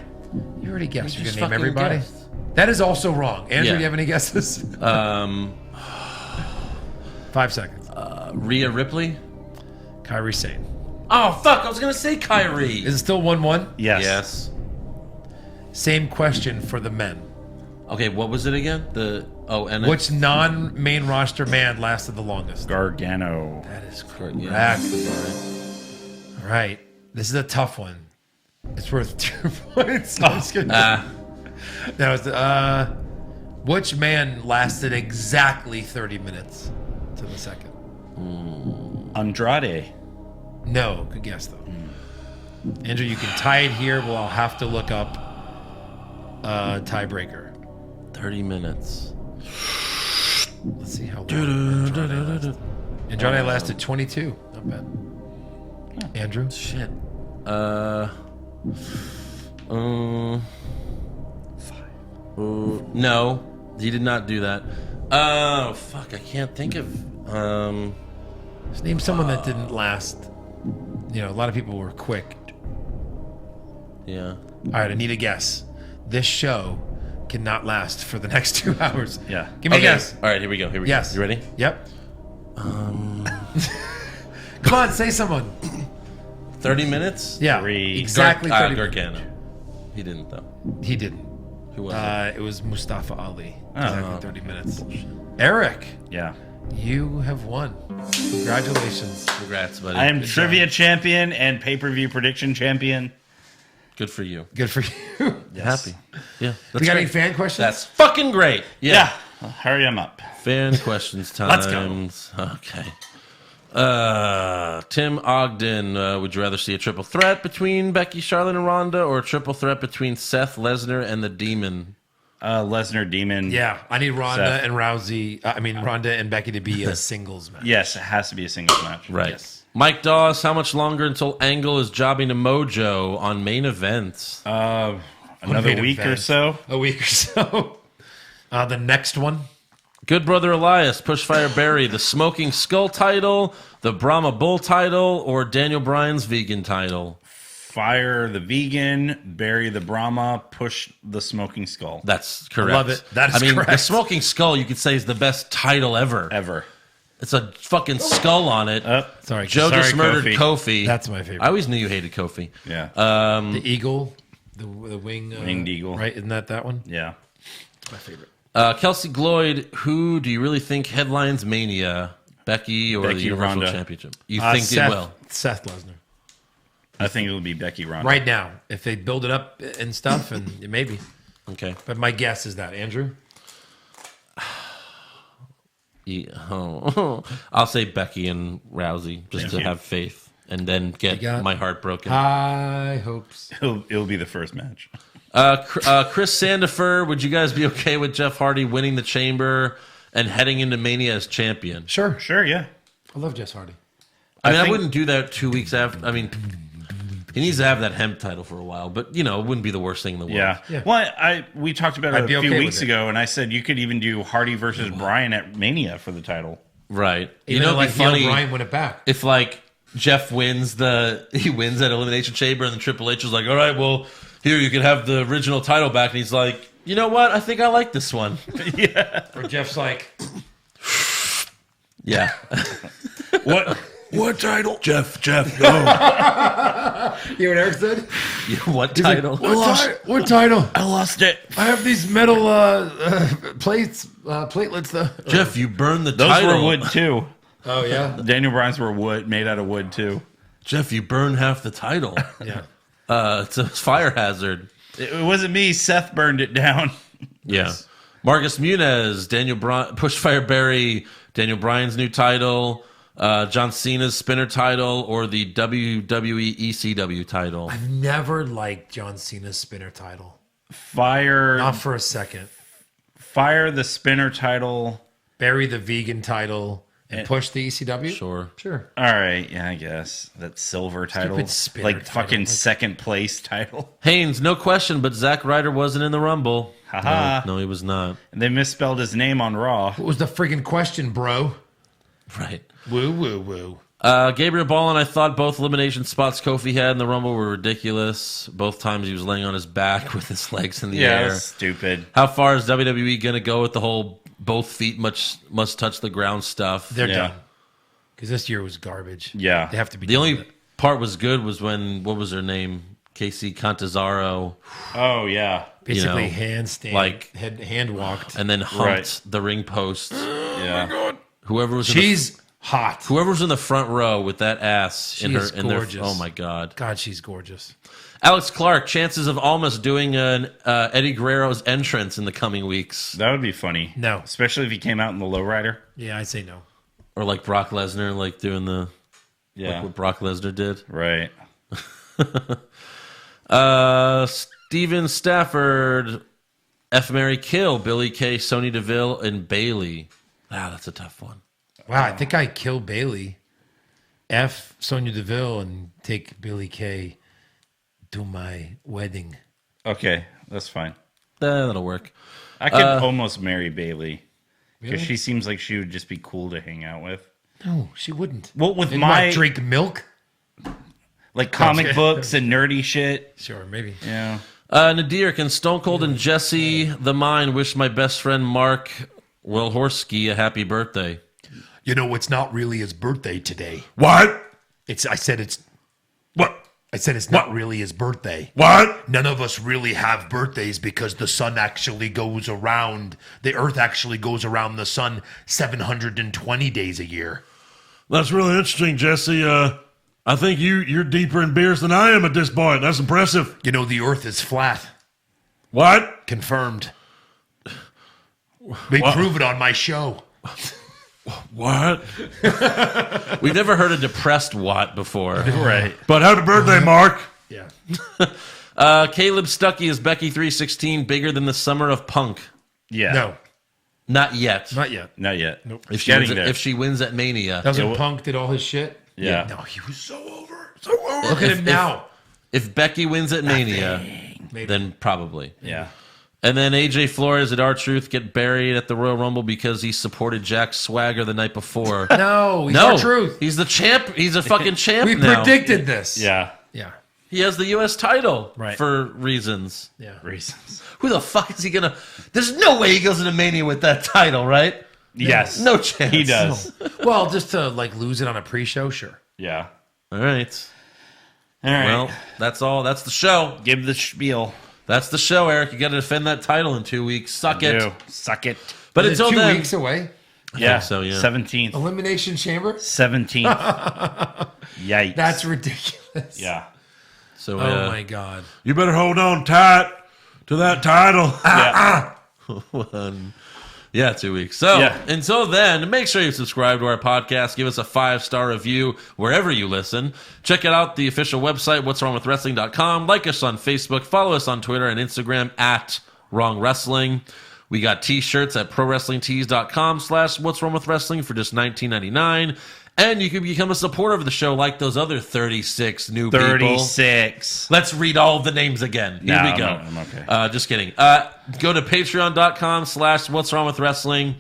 You already guessed. You're just going to name fucking everybody? guessed. That is also wrong. Andrew, Yeah. do you have any guesses? 5 seconds. Rhea Ripley. Kyrie Sane. Oh fuck! I was gonna say Kyrie. Is it still 1-1? Yes. Yes. Same question for the men. Okay, what was it again? And Which non-main roster man lasted the longest? Gargano. That is correct. Yeah. All right. This is a tough one. It's worth 2 points. I'm just kidding. That was which man lasted exactly 30 minutes to the second? Andrade. No, good guess though. Andrew, you can tie it here. Well, I'll have to look up tiebreaker. 30 minutes. Let's see how long Andrade lasted 22. Not bad. Andrew? Shit. No, he did not do that. Oh fuck! I can't think of. Just name someone that didn't last. You know, a lot of people were quick. Yeah. All right, I need a guess. This show cannot last for the next 2 hours. Yeah. Give me Okay. a guess. All right, here we go. Yes. You ready? Yep. Come on, say someone. 30 minutes. Yeah, 3. exactly 30 minutes. Gargano. He didn't though. He didn't. Who was it? It was Mustafa Ali. Oh. Exactly 30 minutes. Eric, Yeah. you have won. Congratulations. Congrats, buddy. I am Good trivia job. champion and pay-per-view prediction champion. Good for you. Good for you. Happy. Yeah. We got any great. fan questions? That's fucking great. Yeah. Hurry him up. Fan questions time. Let's go. Okay. Tim Ogden, would you rather see a triple threat between Becky, Charlotte, and Ronda, or a triple threat between Seth, Lesnar, and the Demon? Lesnar Demon. Yeah, I need Ronda Seth. and Ronda and Becky to be a singles match. Yes, it has to be a singles match. Right. Yes. Mike Dawes, how much longer until Angle is jobbing to Mojo on main events? Another main week or event? so. A week or so. The next one. Good Brother Elias, Pushfire Barry, the Smoking Skull title, the Brahma Bull title, or Daniel Bryan's vegan title? Fire the vegan, bury the Brahma, push the Smoking Skull. That's correct. I love it. That is the correct. Smoking Skull, you could say, is the best title ever. Ever. It's a fucking skull on it. Sorry, Joe just murdered Kofi. That's my favorite. I always knew you hated Kofi. Yeah. The eagle, the wing, Winged eagle. right? Isn't that one? Yeah. My favorite. Kelsey Gloyd, who do you really think headlines Mania? Becky or the Becky, Universal Ronda. Championship? You think Seth, it will? Seth Lesnar. I think it'll be Becky Ronda. Right now, if they build it up and stuff, and maybe. Okay. But my guess is that Andrew. I'll say Becky and Rousey just to have faith and then get my heart broken. High hopes. It'll be the first match. Chris Sandifer, would you guys be okay with Jeff Hardy winning the Chamber and heading into Mania as champion? Sure. Sure, yeah. I love Jeff Hardy. I wouldn't do that 2 weeks after. I mean, he needs to have that hemp title for a while, but, it wouldn't be the worst thing in the world. Yeah. Well, we talked about it a few okay weeks ago, and I said you could even do Hardy versus Bryan at Mania for the title. Right. Even it'd be funny Bryan win it back. if, Jeff wins that Elimination Chamber, and then Triple H is like, all right, well, here, you can have the original title back. And he's like, you know what? I think I like this one. Yeah. Or Jeff's like, Yeah. What title? Jeff, no. you know what Eric said? What title? What title? I lost it. I have these metal platelets though. Jeff, you burned the Those title. were wood, too. Oh yeah. Daniel Bryan's were made out of wood, too. Jeff, you burned half the title. Yeah. It's a fire hazard. It wasn't me. Seth burned it down. Yeah. Marcus Muniz, Pushfire Barry, Daniel Bryan's new title, John Cena's spinner title, or the WWE ECW title. I've never liked John Cena's spinner title. Fire Not for a second. the spinner title. Bury the vegan title and push the ECW. Sure. All right, yeah, I guess. That silver title. Stupid spinner like title. fucking Like- second place title. Haynes, no question, but Zack Ryder wasn't in the Rumble. Haha. No, he was not. And they misspelled his name on Raw. What was the friggin' question, bro? Right. Woo woo woo. Gabriel Ballin, I thought both elimination spots Kofi had in the Rumble were ridiculous. Both times he was laying on his back with his legs in the air. That's stupid. How far is WWE going to go with the whole both feet must touch the ground stuff? They're done. Because this year was garbage. Yeah. They have to be The done only with it. part was good was when, what was her name? Casey Cantazaro. Oh, yeah. Basically handstand, hand walked. And then humped the ring post. Yeah. Whoever was She's hot. Whoever was in the front row with that ass She in her is in their gorgeous. oh my god. God, she's gorgeous. Alex Clark, chances of Almas doing an Eddie Guerrero's entrance in the coming weeks. That would be funny. No. Especially if he came out in the lowrider. Yeah, I'd say no. Or like Brock Lesnar, like doing the like what Brock Lesnar did. Right. Steven Stafford, F. Mary Kill, Billy Kay, Sonya Deville, and Bailey. Wow, that's a tough one. Wow, I think I kill Bailey, F. Sonya Deville, and take Billy Kay to my wedding. Okay, that's fine. That'll work. I could almost marry Bailey. Because Really? she seems like she would just be cool to hang out with. No, she wouldn't. Well, with And my... what, drink milk? Like comic books and nerdy shit. Sure, maybe. Yeah. Nadir, can Stone Cold and Jesse the Mind wish my best friend Mark Wilhorsky a happy birthday? You know, it's not really his birthday today. What? I said it's What? not really his birthday. What? None of us really have birthdays because the sun actually goes around, the earth actually goes around the sun 720 days a year. That's really interesting, Jesse. I think you're deeper in beers than I am at this point. That's impressive. You know, the earth is flat. What? Confirmed. We prove it on my show. What? We've never heard a depressed Watt before. Right. But happy birthday, Mark. Yeah. Caleb Stuckey is Becky 316 bigger than the summer of Punk? Yeah. No, Not yet. not yet. Not yet. Nope. If she, Getting wins, there. if she wins at Mania. That was when Punk did all his shit. Yeah. No, he was so over. So over. Look at him now. If Becky wins at Mania, then probably. Yeah. And then AJ Flores and R-Truth get buried at the Royal Rumble because he supported Jack Swagger the night before. No, he's R-Truth. He's the champ. He's a fucking champ We now. predicted this. Yeah. Yeah. He has the U.S. title Right. for reasons. Yeah. Reasons. Who the fuck is he gonna? There's no way he goes into Mania with that title, right? Yes. No chance. He does. Well, just to like lose it on a pre-show, sure. Yeah. All right. All right. Well, that's all. That's the show. Give the spiel. That's the show, Eric. You got to defend that title in 2 weeks. Suck it. Do. Suck it. But Is it until 2 then, weeks away. Yeah. so, yeah. 17th. Elimination Chamber. 17th. Yikes. That's ridiculous. Yeah. So, Oh my God. You better hold on tight to that title. Yeah, 2 weeks. So Yeah. until then, make sure you subscribe to our podcast. Give us a 5-star review wherever you listen. Check out the official website, what'swrongwithwrestling.com. Like us on Facebook. Follow us on Twitter and Instagram at Wrong Wrestling. We got t-shirts at prowrestlingtees.com/what'swrongwithwrestling for just $19.99. And you can become a supporter of the show like those other 36 new people. 36. Let's read all of the names again. Here we go. I'm okay. Just kidding. Go to patreon.com/what'swrongwithwrestling.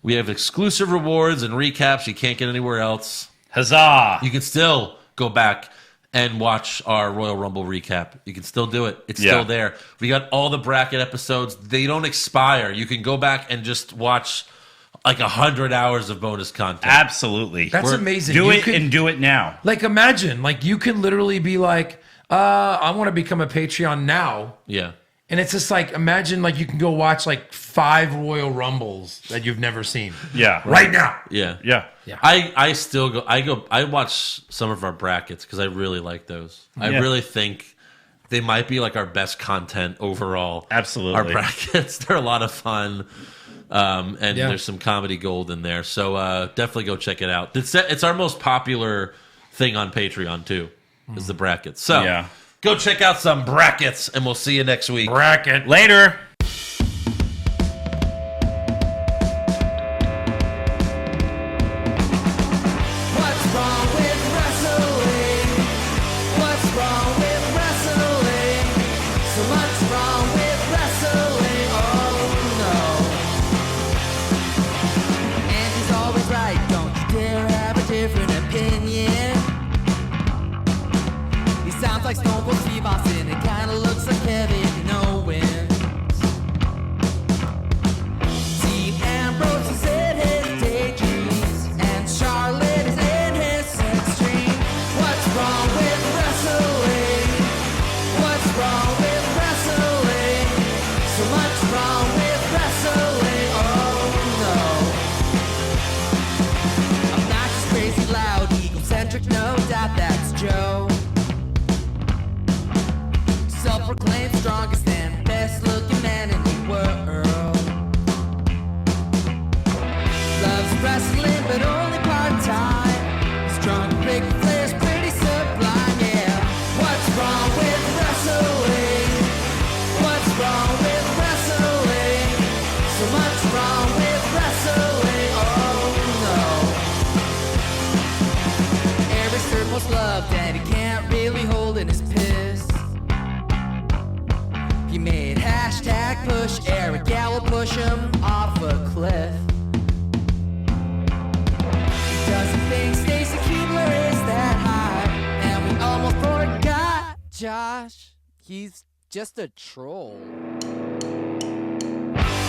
We have exclusive rewards and recaps you can't get anywhere else. Huzzah. You can still go back and watch our Royal Rumble recap. You can still do it. It's still there. We got all the bracket episodes. They don't expire. You can go back and just watch like 100 hours of bonus content. Absolutely. That's amazing. Do You it could- and do it now. Like, imagine, like, you can literally be like, I want to become a Patreon now. Yeah. And it's just like, imagine, like, you can go watch, like, 5 Royal Rumbles that you've never seen. Yeah. Right now. Yeah. Yeah. Yeah. I still go. I watch some of our brackets because I really like those. I really think they might be like our best content overall. Absolutely. Our brackets, they're a lot of fun. And there's some comedy gold in there. So definitely go check it out. It's our most popular thing on Patreon too, is the brackets. So go check out some brackets and we'll see you next week. Bracket. Later. What's wrong with wrestling? What's wrong with wrestling? So much wrong with wrestling. Oh no. And he's always right. Don't you dare have a different opinion. He sounds like Stone Cold Steve Austin. It kinda looks like Kevin Owens. Dean Ambrose is in his daydreams, and Charlotte is in his sex dream. What's wrong with wrestling? What's wrong with wrestling? So much wrong with wrestling. Oh no. Obnoxious, crazy, loud, egocentric, no doubt that's Joe. Self-proclaimed strongest and best-looking man in the world. Loves wrestling, but only part-time. Strong, big players, pretty sublime, yeah. What's wrong with wrestling? What's wrong with wrestling? So much wrong with wrestling, oh no. Eric's third most loved, and he can't really hold in his piss. He made hashtag push Eric Gallo, push him off a cliff. He doesn't think Stacy Keebler is that high, and we almost forgot Josh. He's just a troll.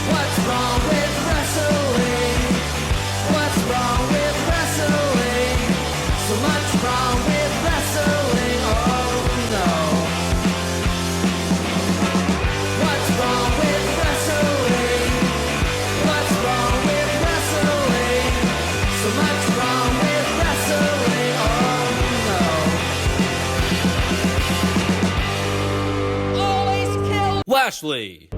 What's wrong with wrestling? What's wrong with wrestling? So much wrong with wrestling, oh no. What's wrong with wrestling? What's wrong with wrestling? So much wrong with wrestling, oh no. Always kill Lashley.